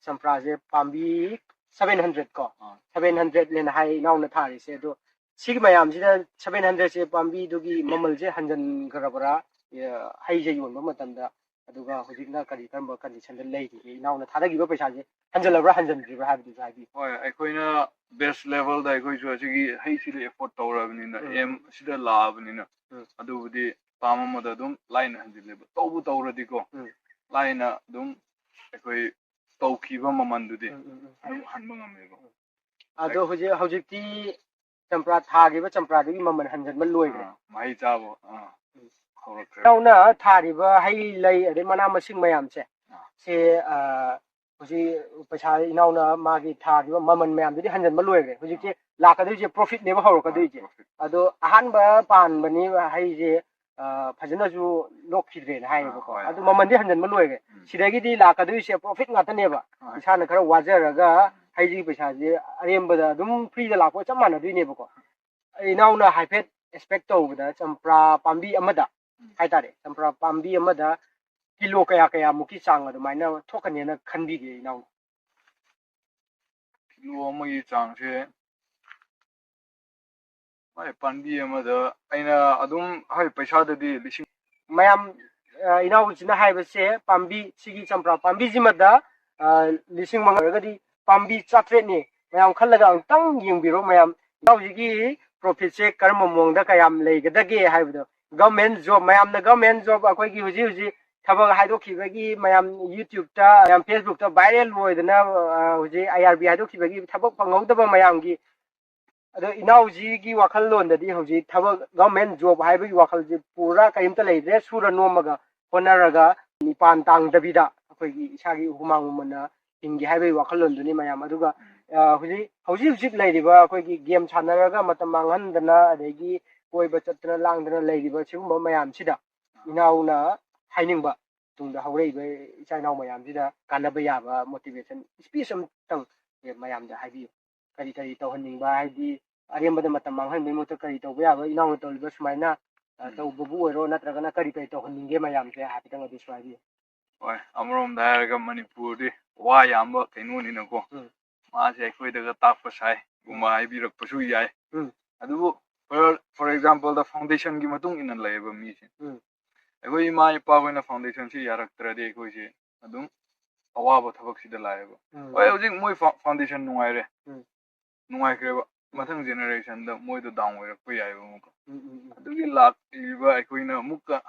ꯆꯝꯄ꯭ꯔꯥꯁꯦ ꯄꯥꯝꯕꯤ 700 ꯀꯣ 700ꯅꯦꯅ ꯍꯥꯏ ꯏꯅꯥꯎꯅ ꯊꯥꯔꯤꯁꯦ ꯑꯗꯣ ꯁꯤꯒꯤ ꯃꯌꯥꯝꯁꯤꯗ 700ꯁꯦ ꯄꯥꯝꯕꯤꯗꯨꯒꯤ ꯃꯃꯜꯁꯦ ꯍꯟꯖꯤꯟꯈ꯭ꯔꯕ꯭ꯔꯥ ꯍꯩꯁꯦ ꯌꯣꯟꯕ ꯃꯇꯝꯗ ꯑꯗꯨꯒ ꯍꯧꯖꯤꯛꯅ ꯀꯔꯝꯕ ꯀꯟꯗꯤꯁꯟꯗ ꯂꯩꯔꯤꯒꯦ ꯏꯅꯥꯎꯅ ꯊꯥꯗꯈꯤꯕ ꯄꯩꯁꯥꯁꯦ ꯍꯟꯖꯤꯜꯂꯕ꯭ꯔꯥ ꯍꯟꯖꯤꯟꯗ꯭ꯔꯤꯕ꯭ꯔꯥ ꯍꯥꯏꯕꯗꯨꯁꯨ ꯍꯥꯏꯕꯤꯌꯨ ꯍꯣꯏ ꯑꯩꯈꯣꯏꯅ ꯕꯦꯁ ꯂꯦꯚꯦꯜꯗ ꯑꯩꯈꯣꯏꯁꯨ ꯑꯁꯤꯒꯤ ꯍꯩꯁꯤꯗ ꯑꯦꯐꯣꯔꯠ ꯇꯧꯔꯕꯅꯤꯅ ꯑꯁꯤꯗ ꯂꯥꯛꯑꯕꯅꯤꯅ ꯑꯗꯨꯕꯨꯗꯤ ꯄꯥꯝ ꯑꯃꯗ ꯑꯗꯨꯝ ꯂꯥꯏꯅ ꯍꯟꯖꯤꯜꯂꯦꯕ ꯇꯧꯔꯗꯤꯀꯣ ꯂꯥꯏꯅ ꯑꯗꯨꯝ ꯑꯩꯈꯣꯏ ꯇꯧꯈꯤꯕ ꯃꯃꯜꯗꯨꯗꯤ ꯑꯗꯨꯝ ꯍꯟꯕ ꯉꯝꯃꯦꯕ ꯑꯗꯣ ꯍꯧꯖꯤꯛꯇꯤ ꯆꯝꯄ꯭ꯔꯥ ꯊꯥꯈꯤꯕ ꯆꯝꯄ꯭ꯔꯥꯗꯨꯒꯤ ꯃꯃꯜ ꯍꯟꯖꯤꯟꯕ ꯂꯣꯏꯈ꯭ꯔꯦ ꯃꯍꯩ ꯆꯥꯕ ꯍꯧꯔꯛꯈ꯭ꯔꯦ ꯏꯅꯥꯎꯅ ꯊꯥꯔꯤꯕ ꯍꯩ ꯂꯩ ꯑꯗꯩ ꯃꯅꯥ ꯃꯁꯤꯡ ꯃꯌꯥꯝꯁꯦ ꯍꯧꯖꯤꯛ ꯄꯩꯁꯥ ꯏꯅꯥꯎꯅ ꯃꯥꯒꯤ ꯊꯥꯈꯤꯕ ꯃꯃꯜ ꯃꯌꯥꯝꯗꯨꯗꯤ ꯍꯟꯖꯤꯟꯕ ꯂꯣꯏꯈ꯭ꯔꯦ ꯍꯧꯖꯤꯛꯁꯦ ꯂꯥꯛꯀꯗꯣꯏꯁꯦ ꯄ꯭ꯔꯣꯐꯤꯠꯅꯦꯕ ꯍꯧꯔꯛꯀꯗꯣꯏꯁꯦ ꯑꯗꯣ ꯑꯍꯥꯟꯕ ꯄꯥꯟꯕꯅꯤ ꯍꯩꯁꯦ ꯐꯖꯅꯁꯨ ꯂꯣꯛꯈꯤꯗ꯭ꯔꯦꯅ ꯍꯥꯏꯌꯦꯕꯀꯣ ꯑꯗꯨ ꯃꯃꯜꯗꯤ ꯍꯟꯖꯤꯟꯕ ꯂꯣꯏꯈ꯭ꯔꯦ ꯁꯤꯗꯒꯤꯗꯤ ꯂꯥꯛꯀꯗꯣꯏꯁꯦ ꯄ꯭ꯔꯣꯐꯤꯠ ꯉꯥꯛꯇꯅꯦꯕ ꯏꯁꯥꯅ ꯈꯔ ꯋꯥꯖꯔꯒ ꯍꯩꯁꯤꯒꯤ ꯄꯩꯁꯥꯁꯦ ꯑꯔꯦꯝꯕꯗ ꯑꯗꯨꯝ ꯐ꯭ꯔꯤꯗ ꯂꯥꯛꯄ ꯆꯞ ꯃꯥꯟꯅꯗꯣꯏꯅꯦꯕꯀꯣ ꯏꯅꯥꯎꯅ ꯍꯥꯏꯐꯦꯠ ꯑꯦꯛꯁꯄꯦꯛ ꯇꯧꯕꯗ ꯆꯝꯄ꯭ꯔꯥ ꯄꯥꯝꯕꯤ ꯑꯃꯗ ꯍꯥꯏꯇꯥꯔꯦ ꯆꯝꯄ꯭ꯔꯥ ꯄꯥꯝꯕꯤ ꯑꯃꯗ ꯀꯤꯂꯣ ꯀꯌꯥꯃꯨꯛꯀꯤ ꯆꯥꯡ ꯑꯗꯨꯃꯥꯏꯅ ꯊꯣꯛꯀꯅꯦꯅ ꯈꯟꯕꯤꯒꯦ ꯏꯅꯥꯎꯅ ꯀꯤꯂꯣ ꯑꯃꯒꯤ ꯆꯥꯡꯁꯦ ꯍꯣꯏ ꯄꯥꯝꯕꯤ ꯑꯃꯗ ꯑꯩꯅ ꯑꯗꯨꯝ ꯍꯣꯏ ꯄꯩꯁꯥꯗꯗꯤ ꯂꯤꯁꯤꯡ ꯃꯌꯥꯝ ꯏꯅꯥꯎꯁꯤꯅ ꯍꯥꯏꯕꯁꯦ ꯄꯥꯝꯕꯤ ꯁꯤꯒꯤ ꯆꯝꯄ꯭ꯔꯥ ꯄꯥꯝꯕꯤꯁꯤꯃꯗ 5,000 ꯑꯣꯏꯔꯒꯗꯤ ꯄꯥꯝꯕꯤ 700ꯅꯤ ꯃꯌꯥꯝ ꯈꯜꯂꯒ ꯑꯃꯨꯛꯇꯪ ꯌꯦꯡꯕꯤꯔꯣ ꯃꯌꯥꯝ ꯏꯅꯥꯎꯁꯤꯒꯤ ꯄ꯭ꯔꯣꯐꯤꯠꯁꯦ ꯀꯔꯝꯕ ꯃꯑꯣꯡꯗ ꯀꯌꯥꯝ ꯂꯩꯒꯗꯒꯦ ꯍꯥꯏꯕꯗꯣ ꯒꯚꯔꯟꯃꯦꯟꯠ ꯖꯣꯕ ꯃꯌꯥꯝꯅ ꯒꯚꯔꯟꯃꯦꯟꯠ ꯖꯣꯕ ꯑꯩꯈꯣꯏꯒꯤ ꯍꯧꯖꯤꯛ ꯊꯕꯛ ꯍꯥꯏꯗꯣꯛꯈꯤꯕꯒꯤ ꯃꯌꯥꯝ ꯌꯨꯇ꯭ꯌꯨꯕꯇ ꯃꯌꯥꯝ ꯐꯦꯁꯕꯨꯛꯇ ꯚꯥꯏꯔꯦꯜ ꯑꯣꯏꯗꯅ ꯍꯧꯖꯤꯛ IRB ꯍꯥꯏꯗꯣꯛꯈꯤꯕꯒꯤ ꯊꯕꯛ ꯐꯪꯍꯧꯗꯕ ꯃꯌꯥꯝꯒꯤ ꯑꯗꯣ ꯏꯅꯥꯎꯁꯤꯒꯤ ꯋꯥꯈꯜꯂꯣꯟꯗꯗꯤ ꯍꯧꯖꯤꯛ ꯊꯕꯛ ꯒꯚꯔꯟꯃꯦꯟꯠ ꯖꯣꯕ ꯍꯥꯏꯕꯒꯤ ꯋꯥꯈꯜꯁꯦ ꯄꯨꯔꯥ ꯀꯔꯤꯝꯇ ꯂꯩꯇ꯭ꯔꯦ ꯁꯨꯔ ꯅꯣꯝꯃꯒ ꯍꯣꯠꯅꯔꯒ ꯃꯤꯄꯥꯟ ꯇꯥꯡꯗꯕꯤꯗ ꯑꯩꯈꯣꯏꯒꯤ ꯏꯁꯥꯒꯤ ꯍꯨꯃꯥꯡ ꯃꯃꯟꯅ ꯍꯤꯡꯒꯦ ꯍꯥꯏꯕꯒꯤ ꯋꯥꯈꯜꯂꯣꯟꯗꯨꯅꯤ ꯃꯌꯥꯝ ꯑꯗꯨꯒ ꯍꯧꯖꯤꯛ ꯂꯩꯔꯤꯕ ꯑꯩꯈꯣꯏꯒꯤ ꯒꯦꯝ ꯁꯥꯟꯅꯔꯒ ꯃꯇꯝ ꯃꯥꯡꯍꯟꯗꯅ ꯑꯗꯒꯤ ꯀꯣꯏꯕ ꯆꯠꯇꯅ ꯂꯥꯡꯗꯅ ꯂꯩꯔꯤꯕ ꯁꯤꯒꯨꯝꯕ ꯃꯌꯥꯝꯁꯤꯗ ꯏꯅꯥꯎꯅ ꯍꯥꯏꯅꯤꯡꯕ ꯇꯨꯡꯗ ꯍꯧꯔꯛꯏꯕ ꯏꯆꯥ ꯏꯅꯥꯎ ꯃꯌꯥꯝꯁꯤꯗ ꯀꯥꯟꯅꯕ ꯌꯥꯕ ꯃꯣꯇꯤꯚꯦꯁꯟ ꯁ꯭ꯄꯤꯆ ꯑꯃꯇꯪ ꯃꯌꯥꯝꯗ ꯍꯥꯏꯕꯤꯌꯨ kari tauhaningba haidi arembada matam manghanbei mota kari tauba yaba inauna tauliba sumaina taubabu oiro natragana kari tauhaninge mayamse hapitang adu swagi oi amrom dairaga manipur di wa yamba kainuni nako ma se khoi daga takpa sai guma ai birak pasu yai adu for example the foundation gi matung in laiba mi se khoi ma ipa goina foundation si yarak trade khoi se adum awaba thabak sida laiba oi hojik moi foundation nungai re nungai kreba mathang generation da moi do down oirak pa yai ba muka adugi lak iba khoina muka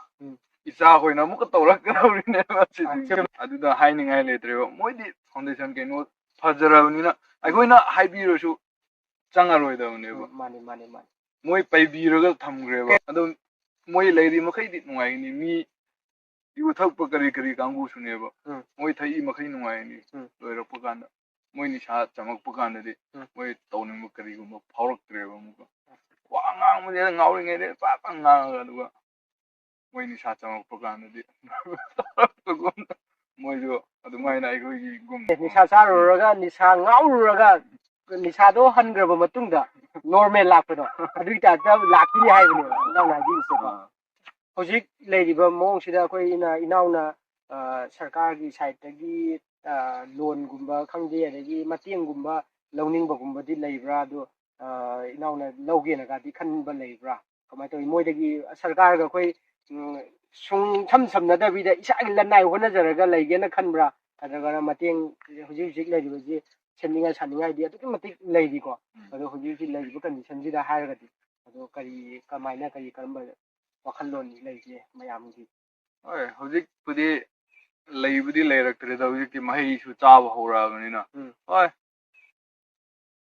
isa khoina muka tawrak krawrine ba si aduda hainingai letreba moi di foundation kaino fajarabnina khoina haibirosu changaroi da uneba mani moi paibiraga thamgreba adum moi leiri makhai di nungai ni mi yu thakpa kari kangu suneba moi thai makhai nungai ni loira paganda moi ni sa chamak paganda di moi tawning kari gum phaurak treba muka wa ngang mo de ngawri ngai de pa ngang aduga moi ni sa chamak paganda di moi jo adumai na khoi gi gum nisa saruraga nisa ngawuraga nisa do hangraba matungda normal lakpado adui ta lakini haibne nauna di se hojik leiriba mong sida koi inauna sarkar gi side tagi loan gumba khangde adagi mateng gumba lowning ba gumba di leibra do inauna lowge na ga di khanba leibra kamai to moi dagi sarkar ga koi sung samna da bida isa lanai hona jaraga leige na khanbra adaga mateng hojik leiriba ji seninga saninga di atu matik leiri ko ado hojik leiriba condition sida hairaga di ado kari kamaina kari karamba wakallon leije mayamgi oi hojik pudi leibudi leiraktre da hojik ki mahi su chaba horaganina oi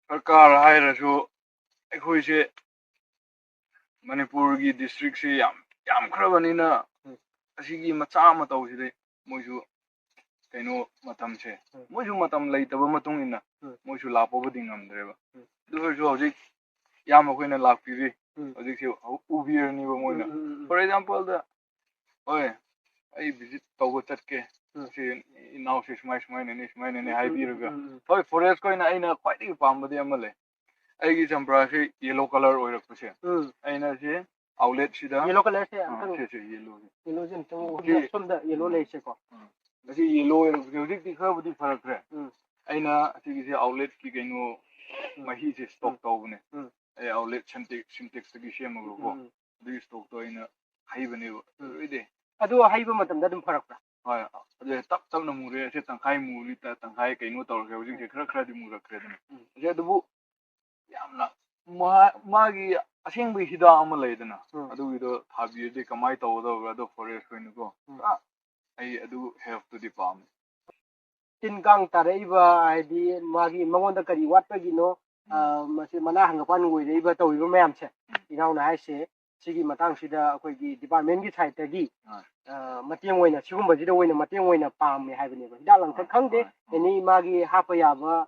sarkar hairasu khoi se manipur gi district se yam khrabanina asigi macha ma tawside moisu kaino matam se moisu matam leitaba matung ina moisu lapo budi ngamdreba du hojik yam khoina lakpiri hojik se ubir ni ba moina for example the oi ai visit tawgo chatke se now se smai ne haibiraga oi forest ko ina aina khwaidi pambadi amale aigi champra se yellow color oirak pase aina se outlet sida yellow color se yellow jin to somda yellow lei se ko asi yellow oirak hojik ti khabudi farak re aina asigi se outlet ki kaino mahi se stock tawbne ai outlet syntax gi shemago ko du stock to ina haibane ide adu haiba matamda dum farakra hoi ade tap na mure se tangkai muri ta tangkai kaino tawrke hojik se khra di murakre dane je dubu yamna magi asengbi hida ama leidana adu gido thabi de kamai tawdo ado forest koinu ko ai adu have to the palm tin gang taraiba aidi magi mangonda kari watpagi no masi mana hangapan ngoireiba tawiba mayam se inauna haise sigi matang sida akoigi department gi side tagi mateng oina sigumba sida oina mateng oina pam haibane ba hida lang khangde eni magi hapa yaba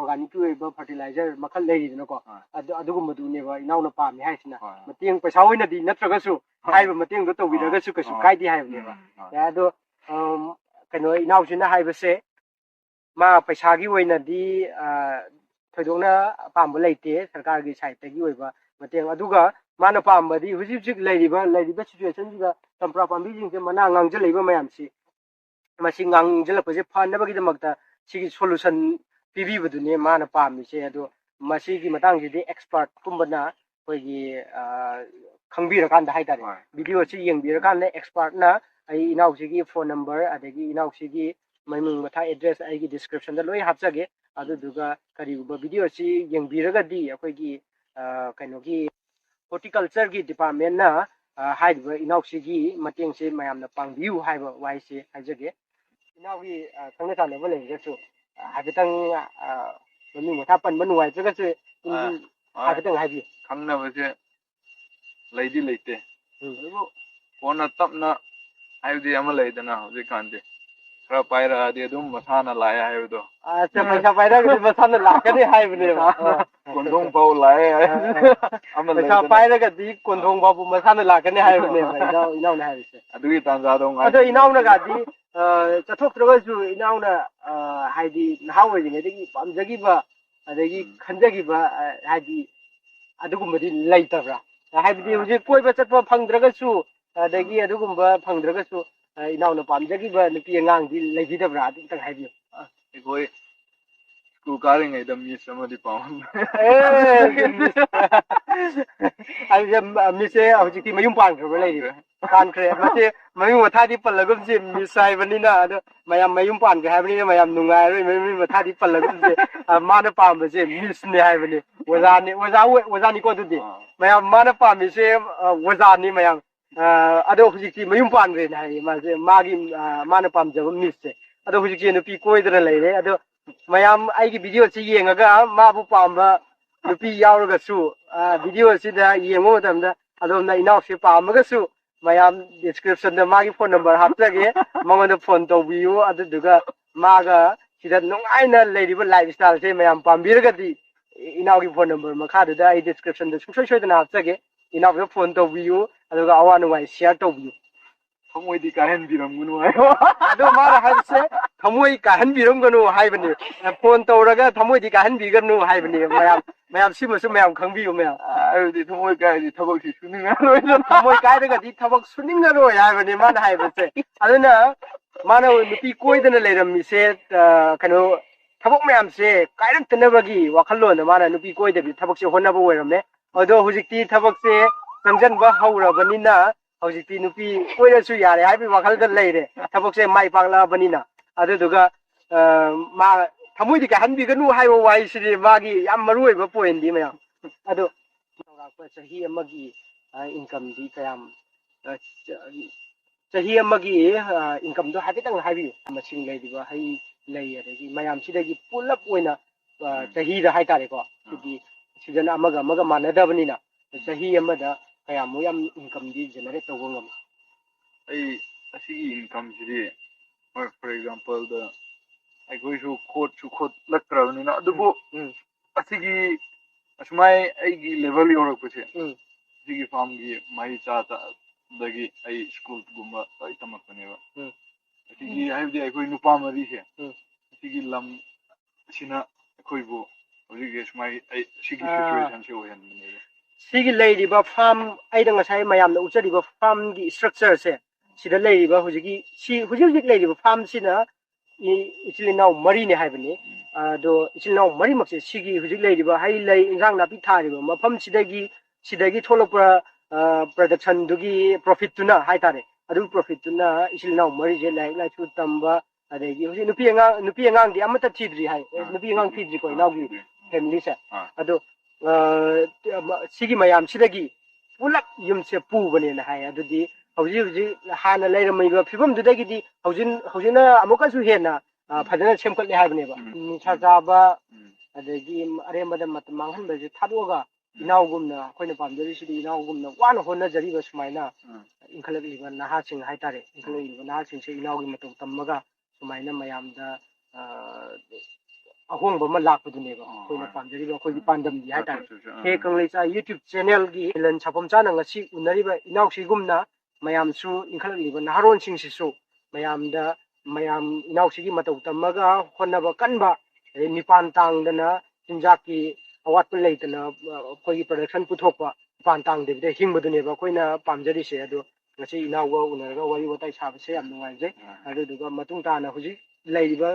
organic oiba fertilizer makal leidina ko adugumba du neba inauna pam haisina mateng paisa oina di natragasu haiba mateng do tawiragasu kasu kaidi haibane ba ya do kano inau sina haibase ma paisa gi oina di thoidona pam leite sarkar gi side tagi oiba mateng aduga mana pambadi hujik leiriba situation jiga tampra pambi jingse mana ngangjel leiba mayamsi masi ngangjel pase phanabagi damakta sigi solution pibi budune mana pammi se ado masi gi matang ji expert kumbana hoigi khangbira kanda haitare video si yengbira kanda expert na ai inau sigi phone number adagi inau sigi maimung matha address ai gi description da loi hapjage adu duga kari uba video si yengbiraga di akoigi kaino gi horticulture gi department na haiba inausi gi mateng se mayam na pangbiu haiba wai se hajage inawi thangna thana ba lei gasu habitang mami motha pan ban wai jaga se habitang haibi khangna ba se leidi leite kona tapna haibdi ama leidana hojik kande khara paira adi dum masana laaya haibdo acha paisa paira gi masana lakani haibne kondong pau laaya ama paisa paira gi kondong babu masana lakani haibne inau na haibse adugi tanja dong ado inau na ga di chathok traga ju inau na haidi nahaw ri ne digi pamjagi ba ꯑꯗꯒꯤ ꯈꯟꯖꯈꯤꯕ ꯍꯥꯏꯗꯤ ꯑꯗꯨꯒꯨꯝꯕꯗꯤ ꯂꯩꯇꯕ꯭ꯔꯥ ꯍꯥꯏꯕꯗꯤ ꯍꯧꯖꯤꯛ ꯀꯣꯏꯕ ꯆꯠꯄ ꯐꯪꯗ꯭ꯔꯒꯁꯨ ꯑꯗꯒꯤ ꯑꯗꯨꯒꯨꯝꯕ ꯐꯪꯗ꯭ꯔꯒꯁꯨ ꯏꯅꯥꯎꯅ ꯄꯥꯝꯖꯈꯤꯕ ꯅꯨꯄꯤ ꯑꯉꯥꯡꯗꯤ ꯂꯩꯕꯤꯗꯕ꯭ꯔꯥ ꯑꯗꯨ ꯑꯝꯇꯪ ꯍꯥꯏꯕꯤꯌꯨ ꯑꯩꯈꯣꯏ ꯁ꯭ꯀꯨꯜ ꯀꯥꯔꯤꯉꯩꯗ ꯃꯤꯁ ꯑꯃꯗꯤ ꯄꯥꯝꯃꯦ ꯑꯗꯨꯗ ꯃꯤꯁꯁꯦ ꯍꯧꯖꯤꯛꯇꯤ ꯃꯌꯨꯝ ꯄꯥꯟꯈ꯭ꯔꯕ ꯂꯩꯔꯤꯕ ꯄꯥꯟꯈ꯭ꯔꯦ ꯃꯁꯤ ꯃꯃꯤꯡ ꯃꯊꯥꯗꯤ ꯄꯜꯂꯒꯨꯝꯁꯤ ꯃꯤꯁ ꯍꯥꯏꯕꯅꯤ나 ꯑꯗꯣ ꯃꯌꯥꯝ ꯃꯌꯨꯝ ꯄꯥꯟꯈ꯭ꯔꯦ ꯍꯥꯏꯕꯅꯤꯅ ꯃꯌꯥꯝ ꯅꯨꯡꯉꯥꯏꯔꯣꯏ ꯃꯃꯤꯡ ꯃꯊꯥꯗꯤ ꯄꯜꯂꯒꯨꯝꯁꯤ ꯃꯥꯅ ꯄꯥꯝꯕꯁꯦ ꯃꯤꯁꯅꯦ ꯍꯥꯏꯕꯅꯤ ꯑꯣꯖꯥꯅꯤꯀꯣ ꯑꯗꯨꯗꯤ ꯃꯌꯥꯝ ꯃꯥꯅ ꯄꯥꯝꯃꯤꯁꯦ ꯑꯣꯖꯥꯅꯤ ꯃꯌꯥꯝ ꯑꯗꯣ ꯍꯧꯖꯤꯛꯇꯤ ꯃꯌꯨꯝ ꯄꯥꯟꯈ꯭ꯔꯦꯅ ꯍꯥꯏꯌꯦ ꯃꯥꯁꯦ ꯃꯥꯒꯤ ꯃꯥꯅ ꯄꯥꯝꯖꯕ ꯃꯤꯁꯁꯦ ꯑꯗꯣ ꯍꯧꯖꯤꯛꯁꯦ ꯅꯨꯄꯤ ꯀꯣꯏꯗꯅ ꯂꯩꯔꯦ ꯑꯗꯣ ꯃꯌꯥꯝ ꯑꯩꯒꯤ ꯚꯤꯗꯤꯑꯣꯁꯤ ꯌꯦꯡꯉꯒ ꯃꯥꯕꯨ ꯄꯥꯝꯕ ꯅꯨꯄꯤ ꯌꯥꯎꯔꯒꯁꯨ ꯚꯤꯗꯤꯑꯣꯁꯤꯗ ꯌꯦꯡꯕ ꯃꯇꯝꯗ ꯑꯗꯣꯝꯅ ꯏꯅꯥꯎꯁꯤ ꯄꯥꯝꯃꯒꯁꯨ ꯃꯌꯥꯝ ꯗꯤꯁꯀ꯭ꯔꯤꯞꯁꯟꯗ ꯃꯥꯒꯤ ꯐꯣꯟ ꯅꯝꯕꯔ ꯍꯥꯞꯆꯒꯦ ꯃꯉꯣꯟꯗ ꯐꯣꯟ ꯇꯧꯕꯤꯌꯨ ꯑꯗꯨꯗꯨꯒ ꯃꯥꯒ ꯁꯤꯗ ꯅꯨꯡꯉꯥꯏꯅ ꯂꯩꯔꯤꯕ ꯂꯥꯏꯐ ꯁ꯭ꯇꯥꯏꯜꯁꯦ ꯃꯌꯥꯝ ꯄꯥꯝꯕꯤꯔꯒꯗꯤ ꯏꯅꯥꯎꯒꯤ ꯐꯣꯟ ꯅꯝꯕꯔ ꯃꯈꯥꯗꯨꯗ ꯑꯩ ꯗꯤꯁꯀ꯭ꯔꯤꯞꯁꯟꯗ ꯁꯨꯡꯁꯣꯏ ꯁꯣꯏꯗꯅ ꯍꯥꯞꯆꯒꯦ ꯏꯅꯥꯎꯗ ꯐꯣꯟ ꯇꯧꯕꯤꯌꯨ ꯑꯗꯨꯒ ꯑꯋꯥ ꯅꯨꯡꯉꯥꯏ ꯁꯤꯌꯔ ꯇꯧꯕꯤꯌꯨ ꯊꯃꯣꯏꯗꯤ ꯀꯥꯏꯍꯟꯕꯤꯔꯝꯒꯅꯨ ꯍꯥꯏꯕ ꯑꯗꯣ ꯃꯥꯅ ꯍꯥꯏꯕꯁꯦ ꯊꯃꯣꯏ ꯀꯥꯏꯍꯟꯕꯤꯔꯝꯒꯅꯨ ꯍꯥꯏꯕꯅꯤ ꯐꯣꯟ ꯇꯧꯔꯒ ꯊꯃꯣꯏꯗꯤ ꯀꯥꯏꯍꯟꯕꯤꯒꯅꯨ ꯍꯥꯏꯕꯅꯤ ꯃꯌꯥꯝ ꯁꯤꯃꯁꯨ ꯃꯌꯥꯝ ꯈꯪꯕꯤꯌꯨ ꯃꯌꯥꯝ ꯍꯥꯏꯕꯗꯤ ꯊꯃꯣꯏ ꯀꯥꯏꯔꯗꯤ ꯊꯕꯛꯁꯤ ꯁꯨꯅꯤꯡꯉꯔꯣꯏꯗꯅ ꯊꯃꯣꯏ ꯀꯥꯏꯔꯒꯗꯤ ꯊꯕꯛ ꯁꯨꯅꯤꯡꯉꯔꯣꯏ ꯍꯥꯏꯕꯅꯤ ꯃꯥꯅ ꯍꯥꯏꯕꯁꯦ ꯑꯗꯨꯅ ꯃꯥꯅ ꯅꯨꯄꯤ ꯀꯣꯏꯗꯅ ꯂꯩꯔꯝꯃꯤꯁꯦ ꯀꯩꯅꯣ थबक मैमसे कायरक्तनबगी वाखल्लोन माना नुपी कोइदबि थबकसे होनबो ओइरमे अदो हुजिक्ति थबकसे संजनबा हौरबनिना हुजिक्ति नुपी कोइरसु यारे हाइबि वाखलद लेरे थबकसे माइ पागलाबनिना अदुदुगा मा थमुइदि का हनबिगनु हाइबो वाइसिदि मागी याम मरुइबो पोइंटदि मयाम अदो तौराक्पा चही अमगी इनकम दि कयाम चही अमगी इनकम दो हाइफेतंग हाइबि मसिंग लेदिबा हाइ लई अदगी मयाम सिदगी पुलप ओइना चही दा हाइतारेको सिदि सीजन अमगा अमगा मानदबनिना चही अमदा कयाम याम income the generate तौबो ngam ai asigi income sidi for example the ai goi su khot lakrabnina adubu asigi asmai ai gi level yorak puse asigi farm gi mai cha ta dagi ai school gumba ai tamakne ba asigi haibdi ai goi nupa mari se asigi lam sina koi bu asigi asmai ai asigi situation se oyan ne सिगी लेरिबा farm आइदा ngasai mayam na uchariba farm gi structure se sida लेरिबा हुजिगी सि हुजिक लेरिबा farm सिना इचिलिनाव मरी ने हाइबनी दो इचिलिनाव मरी मक्से सिगी हुजिक लेरिबा हाइ लै इंजांग नापि थारिबा मफम सिदगी थोलपा प्रोडक्शन दुगी प्रॉफिट तुना हाइतारे अदु प्रॉफिट तुना इचिलिनाव मरी जे लाइक लाइसु तंबा अदेगी हुजि नुपि अंगांग दि अमता थिद्रि हाइ नुपि अंगांग थिद्रि को इनावगी फैमिली से अदो सिगी मयाम सिदगी पुलप युमसे पुबनेना हाय अदुदि हौजी हाना लेरमैबा फिबम दुदगिदि हौजिना अमुकसु हेना फजना सेमकले हाबनेबा निसा जाबा अदगी अरेमदा मत मांगहनबजे थादोगा इनावगुमना अखोइना पामजरी सिदि इनावगुमना वाना होना जरिबा सुमाइना इंखलबिबा नाहासिंग हाइतारे इंखलबिबा नाहासिंग से इनावगी मतौ तम्मगा सुमाइना मयामदा अहोंग बम लापदुनेबा अखोइना पामजरीबा अखोइगी पांदमदि हाइतारे हे कंगलेचा यूट्यूब चैनल गी लन छापम चाना ngasi उनरिबा इनावसिगुमना मयामसु इंखलबिबा नाहारोनसिंगसिसु मयामदा मयाम इनावसिगी मतौ तम्मगा होनबा कनबा निपान तांगदना चिंजाकी अवाटप लेतना अखोइगी प्रोडक्शन पुथोकपा निपान तांगदेबदे हिंगबदुनेबा अखोइना पामजरीसे अदो ngasi इनावगा उनरगा वरि वताइ साबसे याम नुंगाइजे अदुदुगा मतुंग ताना हुजि लेरिबा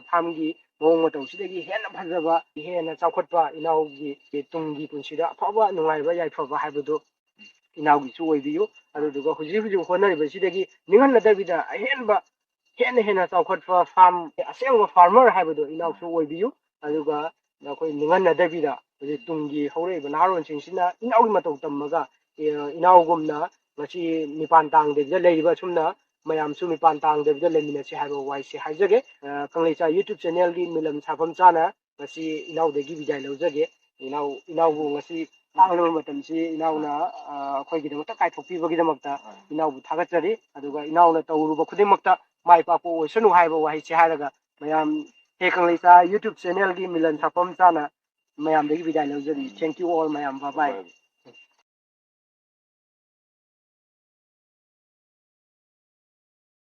फार्मगी मोंग मतौसिदगी हेना फजबा हेना चाखटपा इनावगी तुंगी पुंसिदा अफबा नुंगाइबा याइफबा हाइबदो इनावगी सु ओइबियु अदुदुगा हुजि होनरिबा सिदगी निंगनदबिदा हेना चाखटपा farm असेंग farmer हाइबदो इनावसु ओइबियु अदुगा नखोइ निंगनदबिदा हुजि Tungi हौरेबा नारोनसिंसिना इनावगी मतौ तम्मगा इनावगुमना ngasi nipan tangdebida leiriba sumna mayamsu nipan tangdebida leminasi haiba waisi haijage kangleicha YouTube channel gi milam safam chana ngasi inaudegi bijai lawjage inaubu ngasi tanglo matamsi inauna akhoi dama ta kaithokpi bagi damakta inaubu thagachari aduga inauna tawruba khudimakta mai papo oisanu haiba waisi haraga mayam he kangleicha YouTube channel gi milam safam chana mayam degi bijai lawjari thank you all mayam bye bye